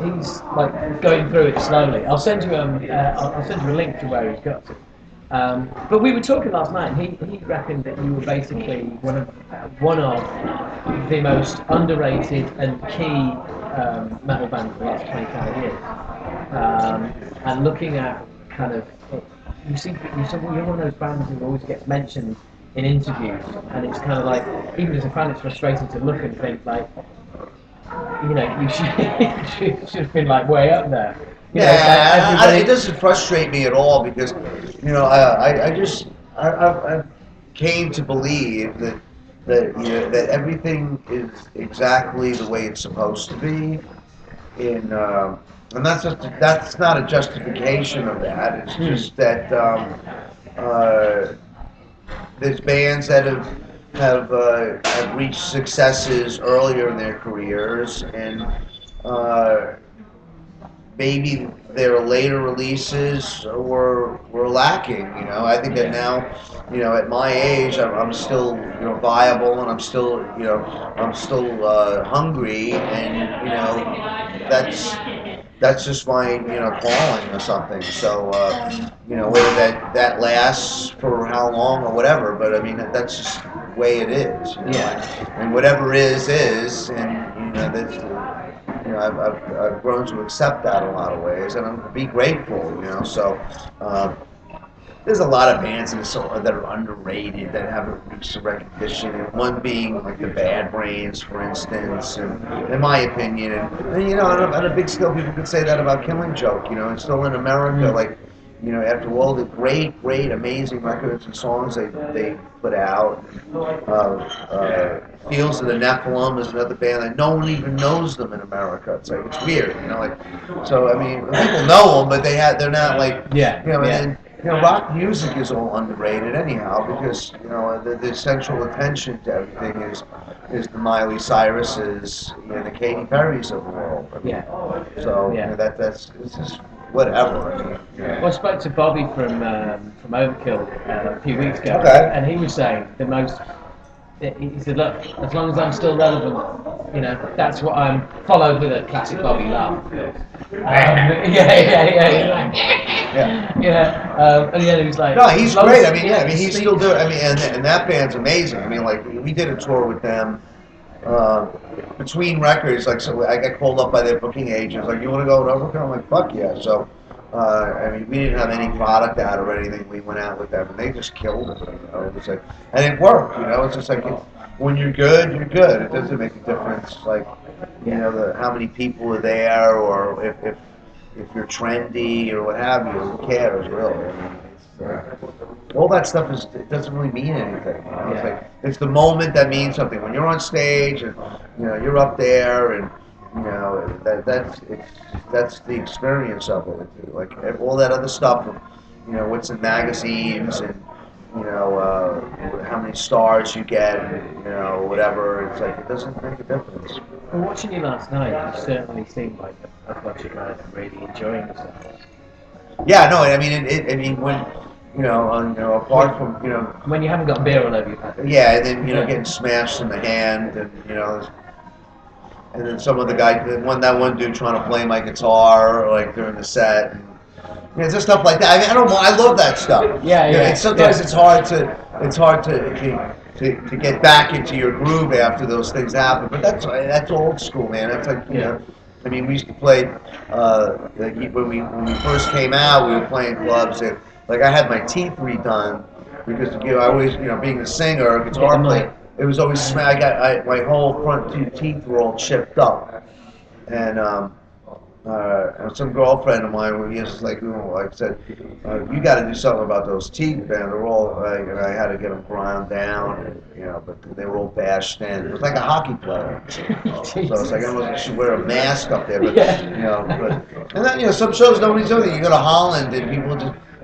like going through it slowly. I'll send you a link to where he's got to. But we were talking last night, and he reckoned that you were basically one of the most underrated and key metal bands of the last 25 years. And looking at kind of, you said you're one of those bands who always gets mentioned in interviews, and it's kind of like, even as a fan, it's frustrating to look and think like, you should have been like way up there. It doesn't frustrate me at all because, I came to believe that everything is exactly the way it's supposed to be, and that's not a justification of that. It's just that there's bands that have reached successes earlier in their careers, and maybe their later releases were lacking. I think that now, at my age, I'm still viable, and I'm still hungry, and that's just my calling or something. So whether that lasts for how long or whatever, but I mean that's just the way it is. And whatever is, and that's. I've grown to accept that in a lot of ways, and I'm be grateful. So there's a lot of bands that are underrated that haven't reached the recognition, and one being like the Bad Brains, for instance, and in my opinion, and you know, on a big scale, people could say that about Killing Joke, you know, and still in America, like, you know, after all the great, amazing records and songs they put out, Fields of the Nephilim is another band that no one even knows them in America. It's like, it's weird, you know, like, so I mean, people know them, but they're not like, you know, and then, you know, rock music is all underrated anyhow because, you know, the central attention to everything is the Miley Cyruses and the Katy Perrys of the world. I mean, so you know, that's it's just whatever. I mean, well, I spoke to Bobby from Overkill a few weeks ago, and he was saying the most. He said, "Look, as long as I'm still relevant, you know, that's what I'm." Followed with a classic Bobby laugh. And yeah, he was like, "No, he's great. I mean, yeah, I mean, he's still doing. I mean, and that band's amazing. I mean, like we did a tour with them between records. Like, so I got called up by their booking agents. Like, you want to go to Overkill? I'm like, fuck yeah. So. I mean, we didn't have any product out or anything. We went out with them, and they just killed it. You know, it was like, and it worked. You know, it's just like when you're good, you're good. It doesn't make a difference, like you know, how many people are there, or if you're trendy or what have you. Who cares, really? I mean, all that stuff it doesn't really mean anything. You know? It's like it's the moment that means something. When you're on stage and you know you're up there and. You know, that's the experience of it. Like all that other stuff, you know, what's in magazines and you know how many stars you get, and, you know, whatever. It's like it doesn't make a difference. Well, watching you last night, you certainly seemed like a bunch of guys really enjoying yourselves. Yeah, no, I mean, I mean when. You know, apart from, you know... When you haven't got beer all over your face. Yeah, and then, you know, getting smashed in the hand, and, you know... And then some of the guy, that one dude trying to play my guitar, like, during the set. And, you know, just stuff like that. I mean, I love that stuff. Yeah. And sometimes it's hard to get back into your groove after those things happen. But that's old school, man. That's like, you know... I mean, we used to play, like, when we first came out, we were playing clubs, and, like, I had my teeth redone, because, you know, I always, you know, being a singer, guitar player, it was always, my whole front two teeth were all chipped up, and some girlfriend of mine, was just like, I said, you got to do something about those teeth, man. They're all, and I had to get them ground down, and, you know, but they were all bashed in. It was like a hockey player. So it's like I almost should wear a mask up there, but you know, and then, you know, some shows nobody's doing it. You go to Holland, and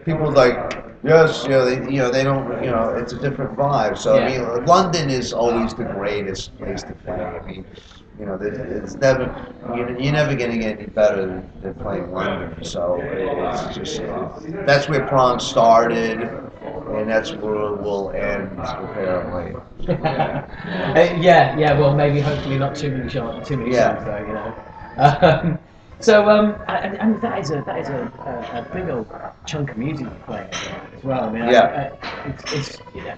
people like. Yes, you know, they don't, you know, it's a different vibe. So I mean, London is always the greatest place to play. I mean, you know, it's never, you're never going to get any better than playing London. So it's just, that's where Prong started, and that's where we'll end, apparently. Yeah. Well, maybe hopefully not too many shows, though, you know. So, and that is a big old chunk of music you're playing as well. I mean, it's you know,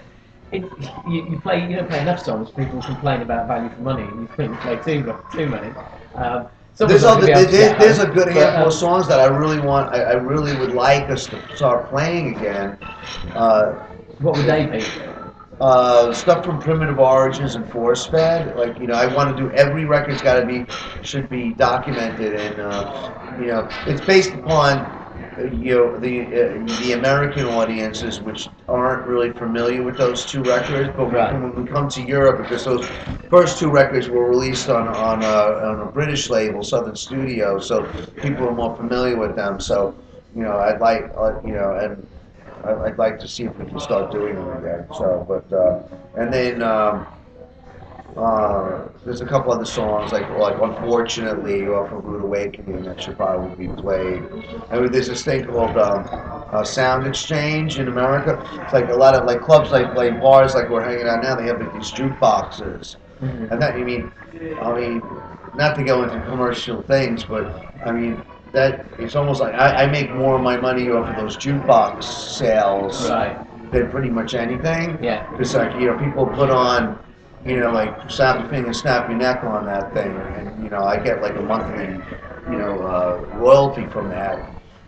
you don't play enough songs. People complain about value for money, and you play too many. There's a good handful of songs that I really would like us to start playing again. What would they be? Stuff from Primitive Origins and Force Fed. Like, you know, I want to do every record's should be documented, and you know, it's based upon you know the American audiences, which aren't really familiar with those two records. But when we come to Europe, because those first two records were released on a British label, Southern Studios, so people are more familiar with them. So, you know, I'd like you know, and I'd like to see if we can start doing them again. So, but and then there's a couple other songs like Unfortunately off of Rude Awakening that should probably be played. And there's this thing called Sound Exchange in America. It's like a lot of like clubs, like bars, like we're hanging out now. They have like these jukeboxes, and that I mean, not to go into commercial things, but I mean. That it's almost like I make more of my money off of those jukebox sales than pretty much anything. Yeah. It's like, you know, people put on, you know, like Snap Your Finger, Snap Your Neck on that thing, and you know, I get like a monthly, you know, royalty from that.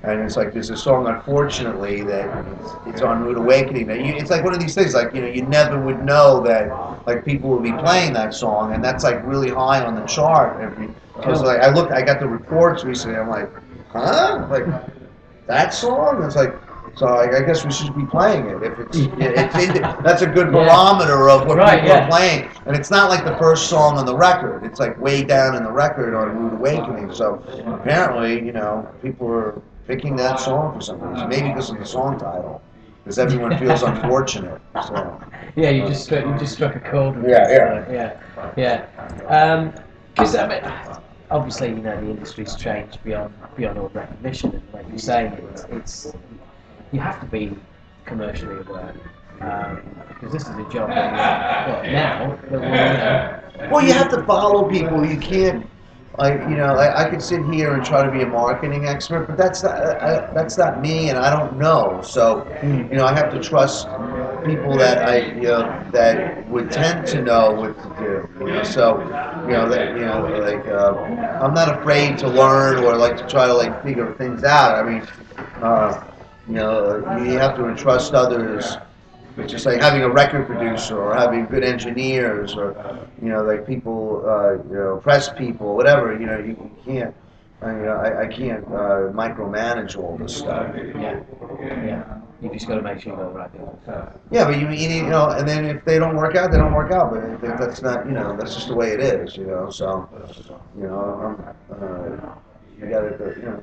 And it's like there's a song, unfortunately, that it's on Rude Awakening. That it's like one of these things, like you never would know that like people would be playing that song, and that's like really high on the chart. I was like, I got the reports recently. I'm like, huh? Like that song? It's like. So I guess we should be playing it. If that's a good barometer of what people are playing. And it's not like the first song on the record. It's like way down in the record on Rude Awakening. So apparently, people are picking that song for some reason. Maybe because of the song title. Because everyone feels unfortunate. So. Yeah, you just struck a chord. Yeah. Because obviously, the industry's changed beyond all recognition. And like you're saying, it's you have to be commercially aware, because this is a job that Well, you have to follow people. You can't, I could sit here and try to be a marketing expert, but that's not me, and I don't know. So, I have to trust people that that would tend to know what to do. So, I'm not afraid to learn or like to try to figure things out. I mean. You have to entrust others. It's just like having a record producer or having good engineers or, people, press people, whatever. You can't. I can't micromanage all this stuff. Yeah. You just got to make sure you got the right people. Yeah, but and then if they don't work out, they don't work out. But that's not, that's just the way it is. So, you got to,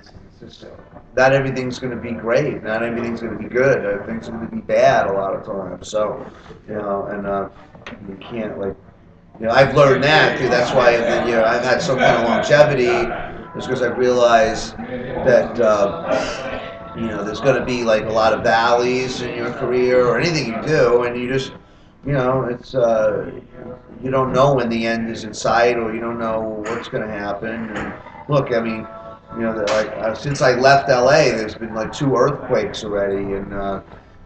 not everything's going to be great. Not everything's going to be good. Everything's going to be bad a lot of times. So, and you can't I've learned that too. That's why I've had some kind of longevity. Just because I realized that there's going to be a lot of valleys in your career or anything you do, and you just it's you don't know when the end is in sight or you don't know what's going to happen. And look, I mean. Since I left LA, there's been 2 earthquakes already, and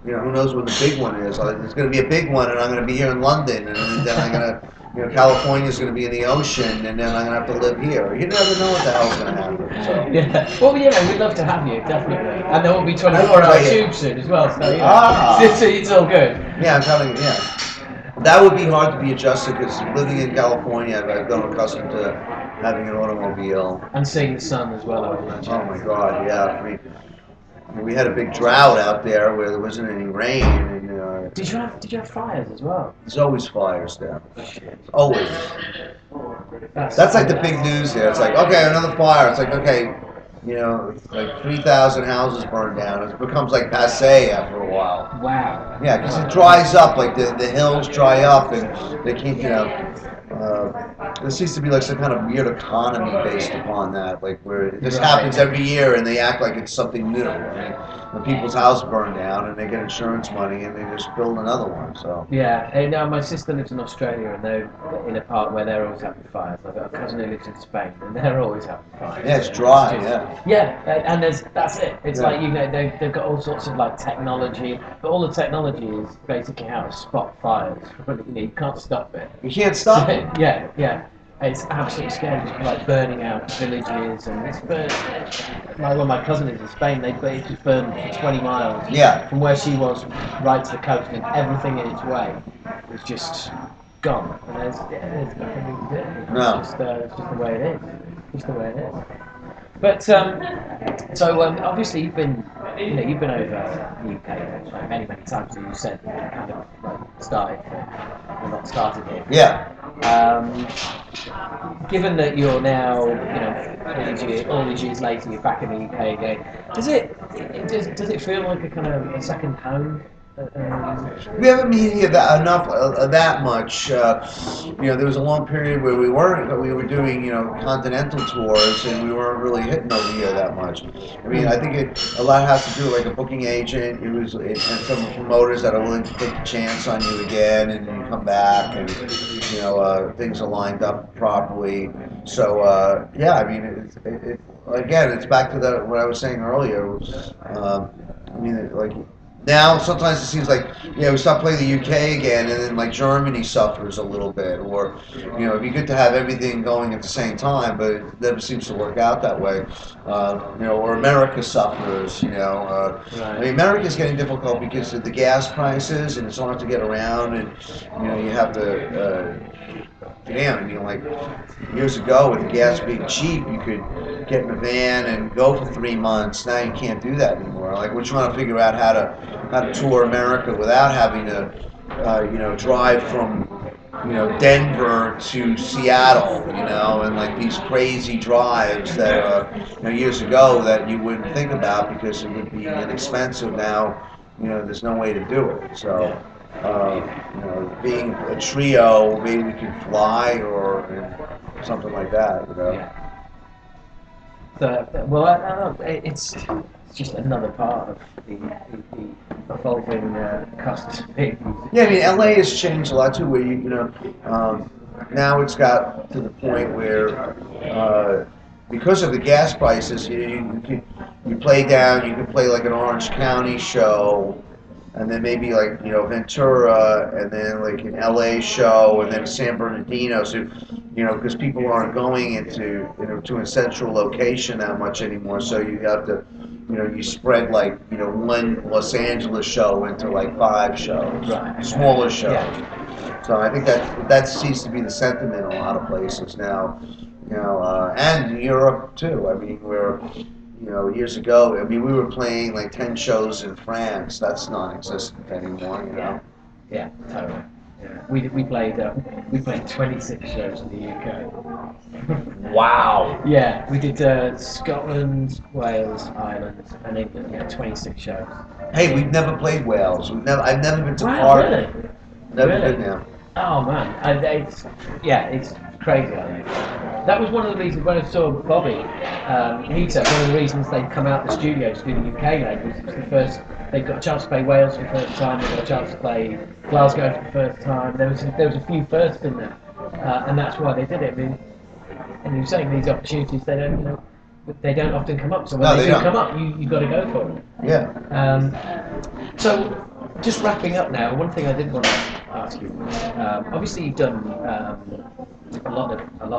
who knows when the big one is. There's going to be a big one, and I'm going to be here in London, and then I'm going to, California's going to be in the ocean, and then I'm going to have to live here. You never know what the hell's going to happen. So. Yeah, well, we'd love to have you, definitely, and there will be 24-hour tube soon as well. So it's all good. Yeah, I'm telling you, that would be hard to be adjusted because living in California, I've grown accustomed to having an automobile. And seeing the sun as well, I would imagine. Oh my God, yeah. I mean, we had a big drought out there where there wasn't any rain. And, did you have fires as well? There's always fires there. Always. That's like the big news there. It's like, okay, another fire. It's like, okay, 3,000 houses burned down. It becomes passe after a while. Wow. Yeah, because it dries up. The hills dry up, and they keep, there seems to be some kind of weird economy based upon that, where this happens every year and they act like it's something new. I mean, when people's house burned down and they get insurance money and they just build another one. So yeah, and my sister lives in Australia and they're in a part where they're always having fires. I've got a cousin who lives in Spain and they're always having fires. Yeah, it's dry. And that's it. It's they've got all sorts of technology, but all the technology is basically how to spot fires. You can't stop it. You can't stop it. Yeah. It's absolutely scary, burning out villages, and it's burned. My cousin is in Spain. They just burned for 20 miles. Yeah. From where she was, right to the coast, and everything in its way was just gone. And there's nothing we can do. No. It's just the way it is. Just the way it is. But obviously you've been over the UK many times. As you said, you kind of not started here. Yeah. Given that you're now, all these years later, you're back in the UK again. Does it feel like a kind of a second home? We haven't been here that much. There was a long period where we were doing, continental tours, and we weren't really hitting over here that much. I mean, I think a lot has to do with a booking agent. And some promoters that are willing to take a chance on you again, and you come back, and things are lined up properly. So I mean, again, it's back to what I was saying earlier. now sometimes it seems like we start playing the UK again, and then like Germany suffers a little bit, or it'd be good to have everything going at the same time, but it never seems to work out that way. Or America suffers. Right. I mean, America's getting difficult because of the gas prices, and it's hard to get around, and you have to. Damn, I mean, like years ago, with the gas being cheap, you could get in a van and go for 3 months. Now you can't do that anymore. Like we're trying to figure out how to tour America without having to, drive from, Denver to Seattle, and like these crazy drives that, years ago that you wouldn't think about because it would be inexpensive. Now, there's no way to do it. So. Being a trio, maybe we could fly or something like that. Yeah. Well, I don't know. It's just another part of the evolving costs of being. Yeah, I mean, LA has changed a lot too. Where now it's got to the point where because of the gas prices, you play down. You can play like an Orange County show. And then maybe like Ventura, and then like an LA show, and then San Bernardino. So because people aren't going into to a central location that much anymore. So you have to you spread like one Los Angeles show into like 5 shows, right. Smaller shows. Yeah. So I think that seems to be the sentiment in a lot of places now. And Europe too. I mean, where. Years ago, I mean, we were playing like 10 shows in France. That's non-existent anymore, Yeah, totally. Yeah. We played 26 shows in the UK. Wow. Yeah, we did Scotland, Wales, Ireland, and England. 26 shows. Hey, we've never played Wales. I've never been to Wow, Florida. really? Never been there. Oh man, it's crazy. I think that was one of the reasons when I saw Bobby. He said one of the reasons they'd come out the studio to do the UK leg was the first. They got a chance to play Wales for the first time. They got a chance to play Glasgow for the first time. There was a few firsts in there, and that's why they did it. I mean, and you're saying these opportunities they don't often come up. So when they do come up, you got to go for it. Yeah. So. Just wrapping up now, one thing I did want to ask you. Obviously, you've done a lot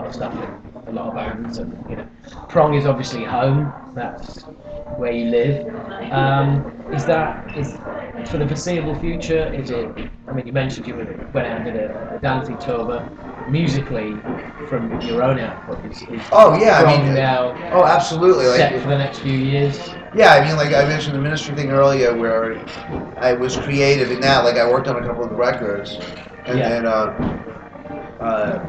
of stuff in a lot of bands, and Prong is obviously home. That's where you live. Is for the foreseeable future? Is it? I mean, you mentioned you went out and did a dancing tour, but musically, from your own output, is oh yeah, Prong I mean, now. Oh, absolutely. Set for the next few years. Yeah, I mean, like I mentioned the ministry thing earlier, where I was creative in that. Like I worked on a couple of the records, and then,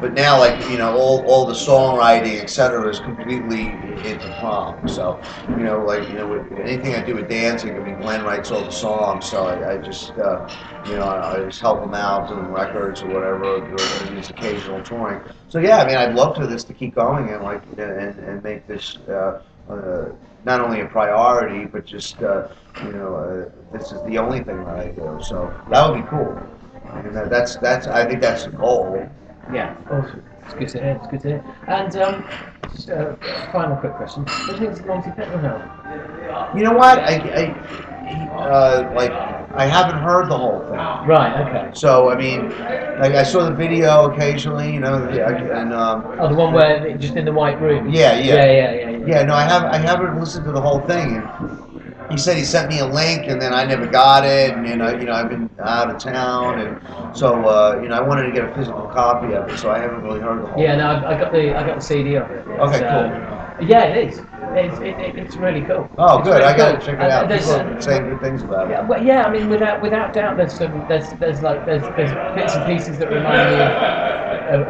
but now, like all the songwriting, etc., is completely into Prong. So, with anything I do with dancing, I mean, Glenn writes all the songs, so I just, I just help him out doing records or whatever, or these occasional touring. So yeah, I mean, I'd love for this to keep going and and make this. Not only a priority, but just this is the only thing that I do. So that would be cool, and that's I think that's the goal. Yeah, awesome. It's good to hear. It's good to hear. And just a final quick question: what do you think is Monty Python now? You know what? I haven't heard the whole thing. Right. Okay. So I mean, like I saw the video occasionally, and the one where just in the white room. Yeah. Yeah. No, I haven't listened to the whole thing. And he said he sent me a link, and then I never got it, and I've been out of town, and so I wanted to get a physical copy of it, so I haven't really heard the whole. Yeah, no, I got the CD of it. Okay, cool. Yeah, it is. It's really cool. Oh, good. Really I got to cool. check it out. People are saying good things about it. Yeah, well, I mean, without doubt, there's bits and pieces that remind me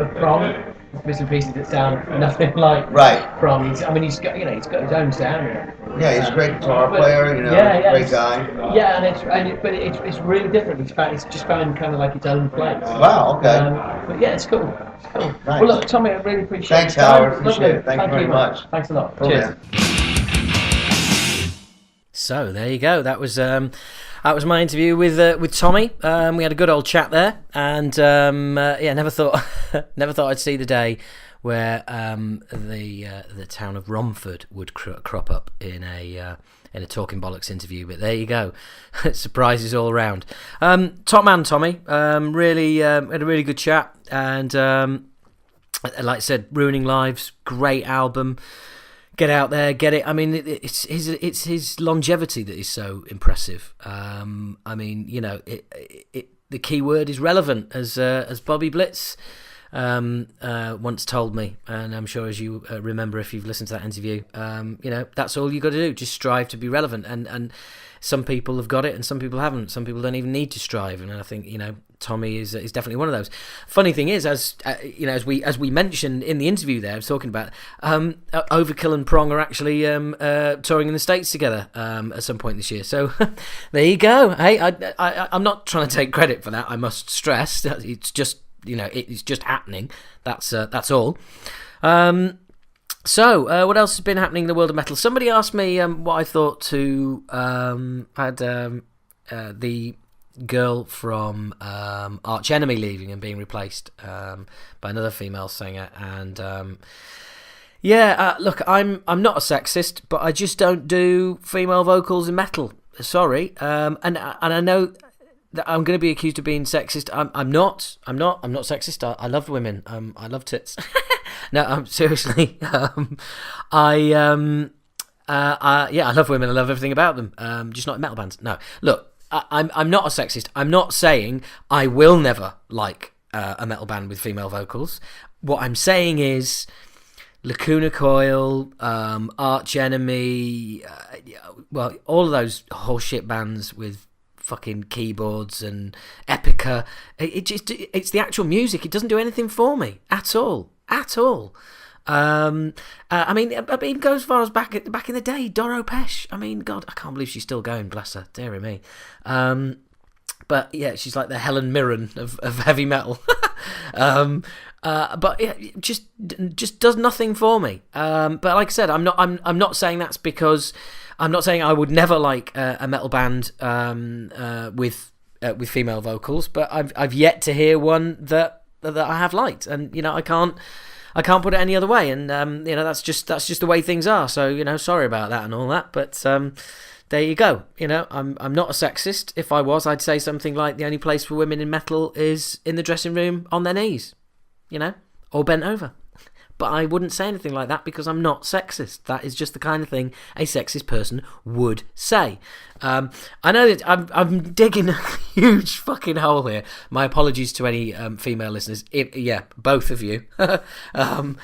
of Prong. Bits and pieces that sound nothing like Prong. He's got his own sound. Yeah, he's a great guitar player. Great guy. Yeah, but it's really different. It's just found kind of like its own place. Wow. Okay. But yeah, it's cool. It's cool. Nice. Well, look, Tommy, I really appreciate it. Thanks, Howard. Appreciate it. Thank you very much. Thanks a lot. Cool, Cheers. Man. So there you go. That was my interview with Tommy. We had a good old chat there, and never thought I'd see the day where the town of Romford would crop up in a in a Talking Bollocks interview. But there you go, surprises all around. Top man, Tommy. Really had a really good chat, and like I said, Ruining Lives, great album. Get out there, get it. I mean, it's his longevity that is so impressive. I mean, you know, the key word is relevant, as Bobby Blitz once told me, and I'm sure as you remember if you've listened to that interview, you know, that's all you got to do. Just strive to be relevant, and some people have got it, and some people haven't. Some people don't even need to strive, and I think, you know, Tommy is definitely one of those. Funny thing is, as you know, as we mentioned in the interview there, I was talking about Overkill and Prong are actually touring in the States together at some point this year. So there you go. Hey, I'm not trying to take credit for that. I must stress it's just, you know, it's just happening. That's all. So what else has been happening in the world of metal? Somebody asked me what I thought to had the girl from Arch Enemy leaving and being replaced by another female singer, and look, I'm not a sexist, but I just don't do female vocals in metal. Sorry, and I know that I'm going to be accused of being sexist. I'm not sexist. I love women. I love tits. No, seriously. I love women. I love everything about them. Just not in metal bands. No, look. I'm not a sexist. I'm not saying I will never like a metal band with female vocals. What I'm saying is Lacuna Coil, Arch Enemy, well, all of those horseshit bands with fucking keyboards and Epica. It's the actual music. It doesn't do anything for me at all. I mean, it even goes as far as back in the day, Doro Pesh. I mean, God, I can't believe she's still going, bless her, dearie me. But yeah, she's like the Helen Mirren of heavy metal. But yeah, just does nothing for me. But like I said, I'm not saying that's because I'm not saying I would never like a metal band with female vocals. But I've yet to hear one that I have liked, and you know, I can't put it any other way, and you know, that's just the way things are. So, you know, sorry about that and all that, but there you go. You know, I'm not a sexist. If I was, I'd say something like the only place for women in metal is in the dressing room on their knees, you know, or bent over. But I wouldn't say anything like that because I'm not sexist. That is just the kind of thing a sexist person would say. I know that I'm digging a huge fucking hole here. My apologies to any female listeners. Both of you. I'm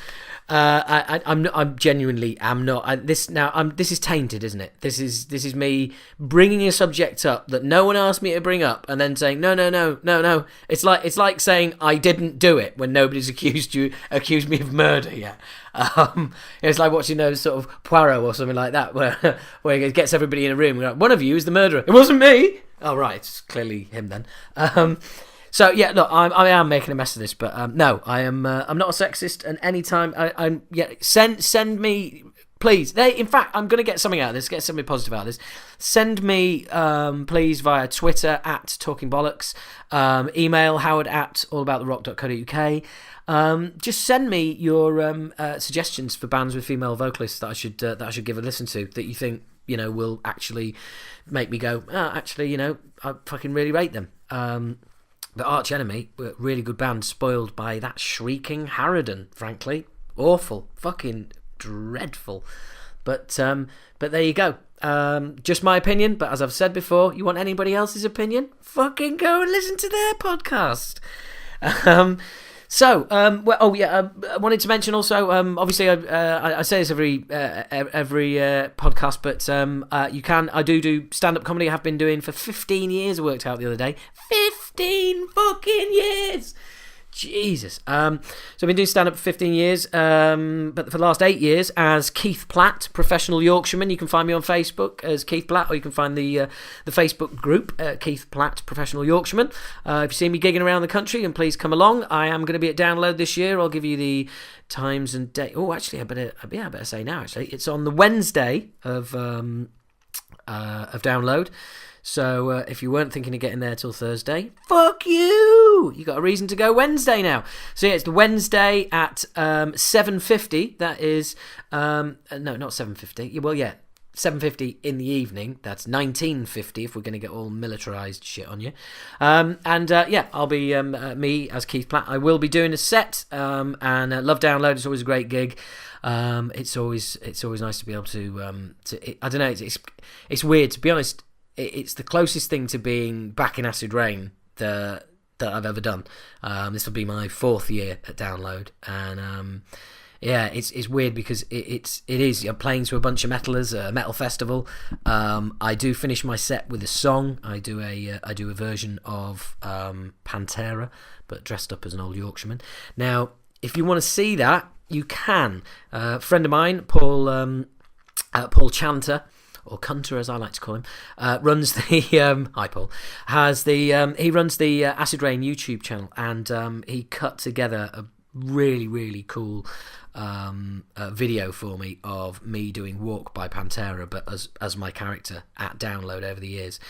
genuinely am not. This is tainted, isn't it? This is me bringing a subject up that no one asked me to bring up, and then saying no. It's like saying I didn't do it when nobody's accused me of murder yet. It's like watching those sort of Poirot or something like that, where he gets everybody in a room. Like, one of you is the murderer. It wasn't me. Oh right, it's clearly him then. So yeah, look, I am making a mess of this, but no, I'm not a sexist. And anytime send me, please. In fact, I'm going to get something out of this, get something positive out of this. Send me, please, via Twitter at Talking Bollocks, email Howard at allabouttherock.co.uk. Just send me your suggestions for bands with female vocalists that I should give a listen to, that you think, you know, will actually make me go, actually, you know, I fucking really rate them. But Arch Enemy, really good band, spoiled by that shrieking Harridan, frankly. Awful. Fucking dreadful. But there you go. Just my opinion, but as I've said before, you want anybody else's opinion? Fucking go and listen to their podcast. I wanted to mention also, obviously I say this every podcast, but I do stand-up comedy. I have been doing for 15 years, I worked out the other day. 15 fucking years! Jesus. So I've been doing stand-up for 15 years, but for the last 8 years as Keith Platt, professional Yorkshireman. You can find me on Facebook as Keith Platt, or you can find the Facebook group, Keith Platt, professional Yorkshireman. If you see me gigging around the country, then please come along. I am going to be at Download this year. I'll give you the times and date. Oh, actually, I better say now. Actually, it's on the Wednesday of Download. So if you weren't thinking of getting there till Thursday, fuck you! You got a reason to go Wednesday now. So yeah, it's the Wednesday at 7:50. That is no, not 7:50. Well, yeah, 7:50 in the evening. That's 19:50 if we're going to get all militarized shit on you. I'll be me as Keith Platt. I will be doing a set, and Love Download is always a great gig. It's always nice to be able to I don't know. It's weird, to be honest. It's the closest thing to being back in Acid Rain that I've ever done. This will be my 4th year at Download, and it's weird because it is. You're playing to a bunch of metalers at a metal festival. I do finish my set with a song. I do a version of Pantera, but dressed up as an old Yorkshireman. Now, if you want to see that, you can. A friend of mine, Paul Chanter, or Cunter as I like to call him, runs the hi Paul, he runs the Acid Rain YouTube channel, and he cut together a really, really cool video for me of me doing Walk by Pantera, but as my character at Download over the years.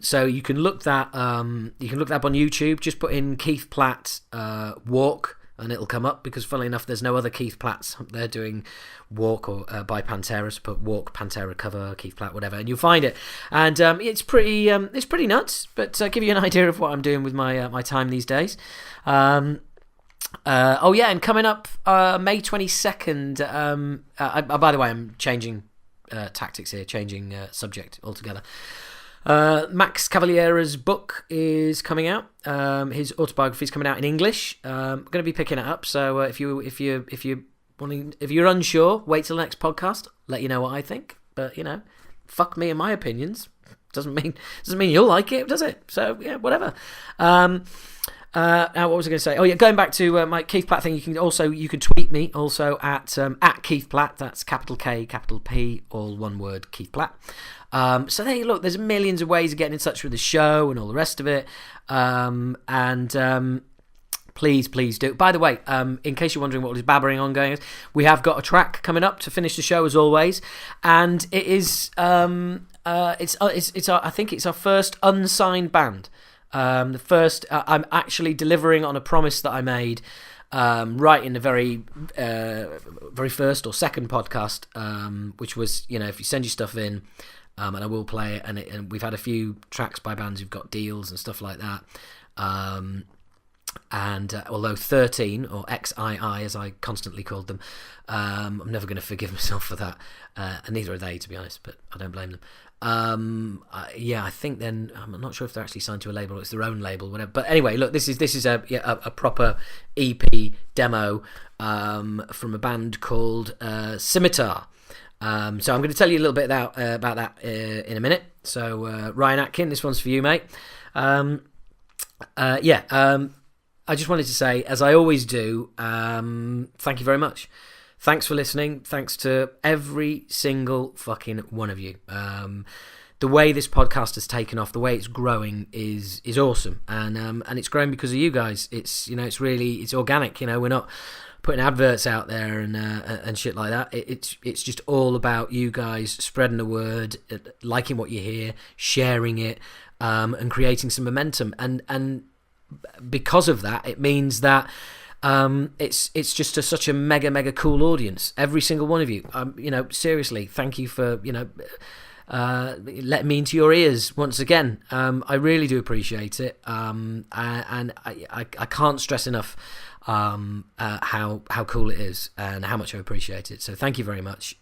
So you can look that up on YouTube. Just put in Keith Platt Walk, and it'll come up, because funnily enough there's no other Keith Platts. They're doing Walk or by Pantera, so put Walk Pantera cover Keith Platt, whatever, and you'll find it. And it's pretty nuts, but give you an idea of what I'm doing with my time these days. And coming up May 22nd. By the way, I'm changing tactics here, changing subject altogether. Max Cavaliera's book is coming out. His autobiography is coming out in English. I'm going to be picking it up. So if you're unsure, wait till the next podcast. Let you know what I think. But fuck me and my opinions. Doesn't mean you'll like it, does it? So yeah, whatever. What was I going to say? Oh yeah, going back to my Keith Platt thing. You can tweet me also at Keith Platt. That's capital K, capital P, all one word, Keith Platt. So there you look. There's millions of ways of getting in touch with the show and all the rest of it. Please do. By the way, in case you're wondering what is babbering on going, we have got a track coming up to finish the show as always, and it is I think it's our first unsigned band. The first, I'm actually delivering on a promise that I made right in the very first or second podcast, which was, if you send your stuff in, and I will play it, and we've had a few tracks by bands who've got deals and stuff like that. Although 13, or XII as I constantly called them, I'm never going to forgive myself for that, and neither are they, to be honest, but I don't blame them. I think then I'm not sure if they're actually signed to a label or it's their own label, whatever. But anyway, look, this is a proper EP demo from a band called Scimitar. So I'm going to tell you a little bit about that in a minute. So Ryan Atkin, this one's for you, mate. I just wanted to say, as I always do, thank you very much. Thanks for listening. Thanks to every single fucking one of you. The way this podcast has taken off, the way it's growing is awesome, and it's growing because of you guys. It's it's organic. We're not putting adverts out there and shit like that. It's just all about you guys spreading the word, liking what you hear, sharing it, and creating some momentum. And because of that, it means that it's just such a mega cool audience. Every single one of you. Seriously, thank you for letting me into your ears once again. I really do appreciate it. And I can't stress enough how cool it is and how much I appreciate it. So thank you very much.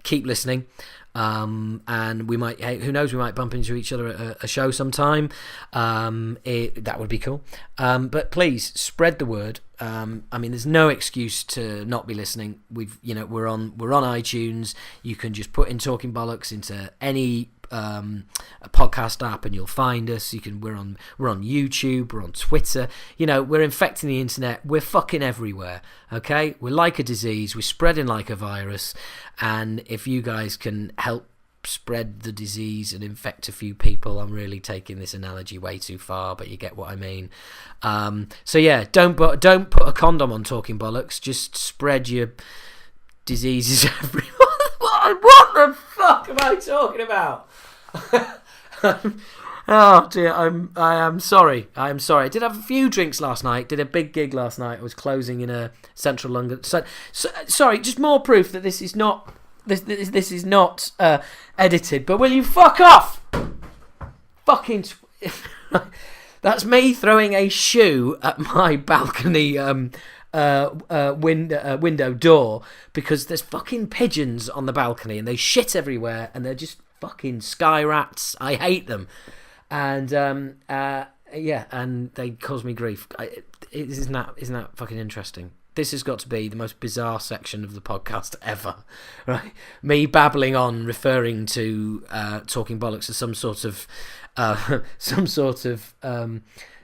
Keep listening. And we might, who knows, we might bump into each other at a show sometime. That would be cool. But please spread the word. There's no excuse to not be listening. We're on iTunes. You can just put in Talking Bollocks into any a podcast app and you'll find us. We're on YouTube, we're on Twitter. We're infecting the internet. We're fucking everywhere. Okay, we're like a disease. We're spreading like a virus. And if you guys can help spread the disease and infect a few people, I'm really taking this analogy way too far, but you get what I mean. So yeah, don't put a condom on Talking Bollocks. Just spread your diseases everywhere. What the fuck am I talking about? Oh dear, I am sorry. I did have a few drinks last night. Did a big gig last night. I was closing in a central London. So sorry, just more proof that this is not This is not edited. But will you fuck off? Fucking. That's me throwing a shoe at my balcony window door because there's fucking pigeons on the balcony and they shit everywhere and they're just fucking sky rats. I hate them, and and they cause me grief. Isn't that fucking interesting? This has got to be the most bizarre section of the podcast ever, right? Me babbling on, referring to talking bollocks as some sort of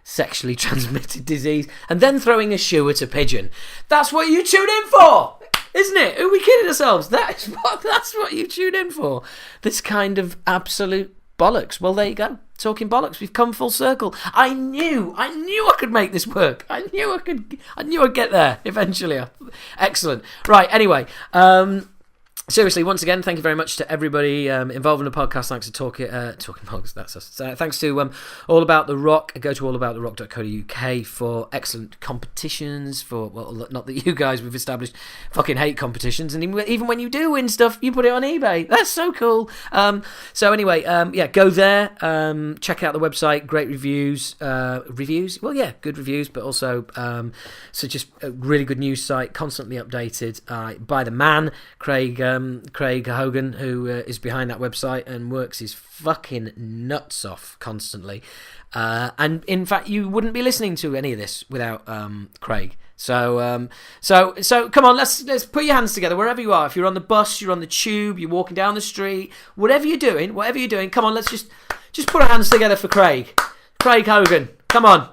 sexually transmitted disease, and then throwing a shoe at a pigeon. That's what you tune in for, isn't it? Are we kidding ourselves? That's what you tune in for. This kind of absolute bollocks. Well, there you go. Talking bollocks. We've come full circle. I knew I could make this work. I knew I'd get there eventually. Excellent. Right. Anyway, seriously, once again, thank you very much to everybody involved in the podcast. Thanks to Talking Bollocks. That's us. Thanks to All About the Rock. Go to allabouttherock.co.uk for excellent competitions. Not that you guys we've established fucking hate competitions, and even when you do win stuff, you put it on eBay. That's so cool. So anyway, go there. Check out the website. Great reviews. Reviews. Well, yeah, good reviews, but also just a really good news site, constantly updated by the man, Craig Hogan, who is behind that website and works his fucking nuts off constantly. And in fact, you wouldn't be listening to any of this without Craig. So come on, let's put your hands together wherever you are. If you're on the bus, you're on the tube, you're walking down the street, whatever you're doing, come on, let's just put our hands together for Craig Hogan. Come on,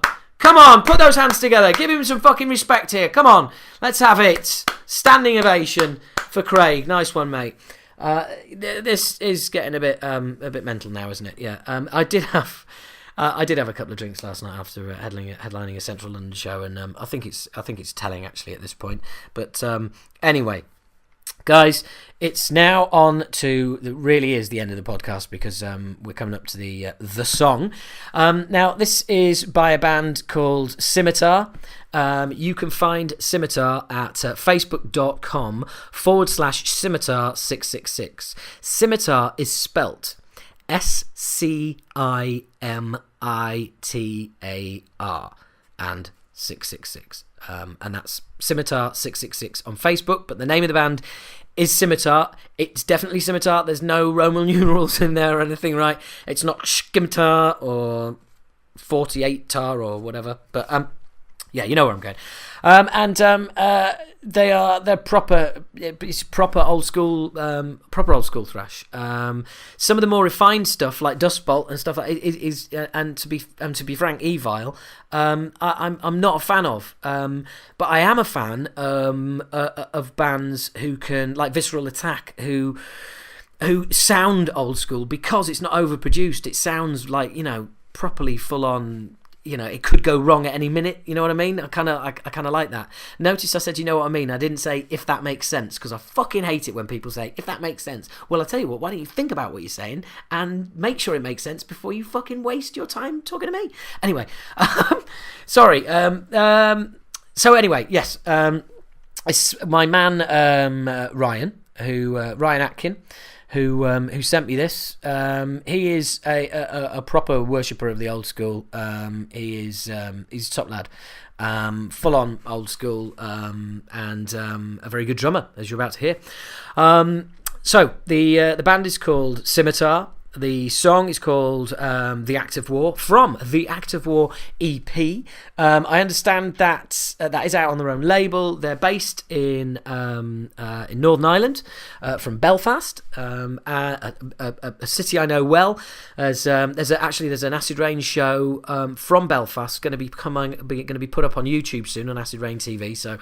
put those hands together. Give him some fucking respect here. Come on, let's have it. Standing ovation for Craig. Nice one, mate. This is getting a bit mental now, isn't it? Yeah. I did have a couple of drinks last night after headlining a Central London show, and I think it's telling actually at this point. But anyway, guys, it's now on to really is the end of the podcast because we're coming up to the song. Now this is by a band called Scimitar. You can find Scimitar at facebook.com/Scimitar666. Scimitar is spelt SCIMITAR and 666. And that's Scimitar 666 on Facebook, but the name of the band is Scimitar. It's definitely Scimitar. There's no Roman numerals in there or anything, right? It's not Scimitar or 48tar or whatever, but yeah, you know where I'm going. They're proper. It's proper old school thrash. Some of the more refined stuff like Dust Bolt and stuff like is and to be frank, Evil. I'm not a fan of. But I am a fan of bands who can, like Visceral Attack, who sound old school because it's not overproduced. It sounds like, properly full on. It could go wrong at any minute. You know what I mean? I kind of like that. Notice I said, you know what I mean? I didn't say if that makes sense, because I fucking hate it when people say if that makes sense. Well, I tell you what. Why don't you think about what you're saying and make sure it makes sense before you fucking waste your time talking to me? Anyway, sorry. So anyway, yes. It's my man Ryan Atkin. Who sent me this? He is a proper worshipper of the old school. He's a top lad, full on old school, and a very good drummer, as you're about to hear. So the band is called Scimitar. The song is called The Act of War, from the Act of War EP. I understand that that is out on their own label. They're based in Northern Ireland, from Belfast, a city I know well. There's an Acid Rain show from Belfast going to be put up on YouTube soon on Acid Rain TV. So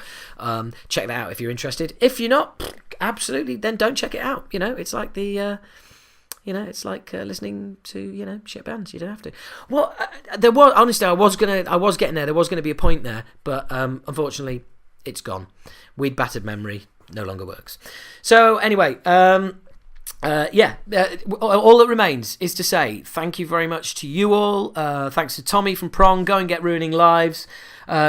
check that out if you're interested. If you're not, absolutely, then don't check it out. It's like the it's like listening to shit bands. You don't have to. Well, there was honestly, I was getting there. There was going to be a point there, but unfortunately, it's gone. Weed battered memory no longer works. So anyway, all that remains is to say thank you very much to you all. Thanks to Tommy from Prong. Go and get Ruining Lives.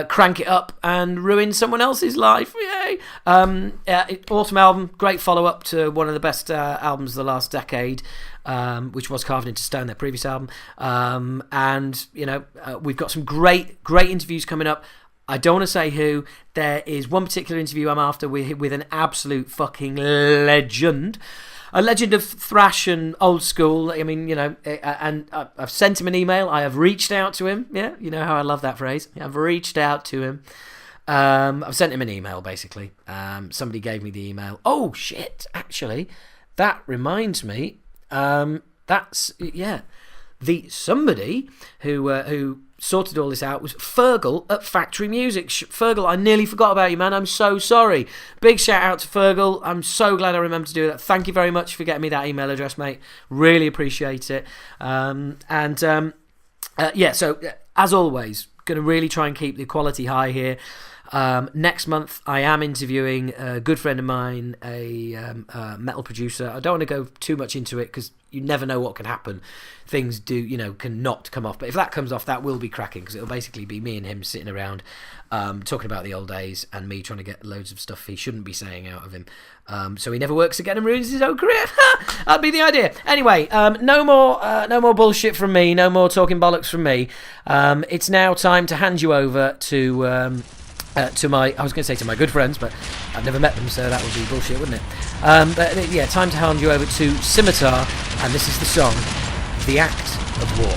Crank it up and ruin someone else's life. Yay! okay. Autumn album, great follow-up to one of the best albums of the last decade, which was Carved into Stone, their previous album. And, we've got some great interviews coming up. I don't want to say who. There is one particular interview I'm after with an absolute fucking legend. A legend of thrash and old school. I mean, and I've sent him an email. I have reached out to him. Yeah, you know how I love that phrase. I've reached out to him. I've sent him an email, basically. Somebody gave me the email. Oh, shit, actually. That reminds me. Somebody who sorted all this out was Fergal at Factory Music. Fergal, I nearly forgot about you, man. I'm so sorry. Big shout out to Fergal. I'm so glad I remembered to do that. Thank you very much for getting me that email address, mate. Really appreciate it. So as always, going to really try and keep the quality high here. Next month, I am interviewing a good friend of mine, a metal producer. I don't want to go too much into it because you never know what can happen. Things can not come off. But if that comes off, that will be cracking because it'll basically be me and him sitting around talking about the old days and me trying to get loads of stuff he shouldn't be saying out of him. So he never works again and ruins his own career. That'd be the idea. Anyway, no more bullshit from me. No more talking bollocks from me. It's now time to hand you over to my good friends, but I've never met them, so that would be bullshit, wouldn't it? Time to hand you over to Scimitar, and this is the song, The Act of War.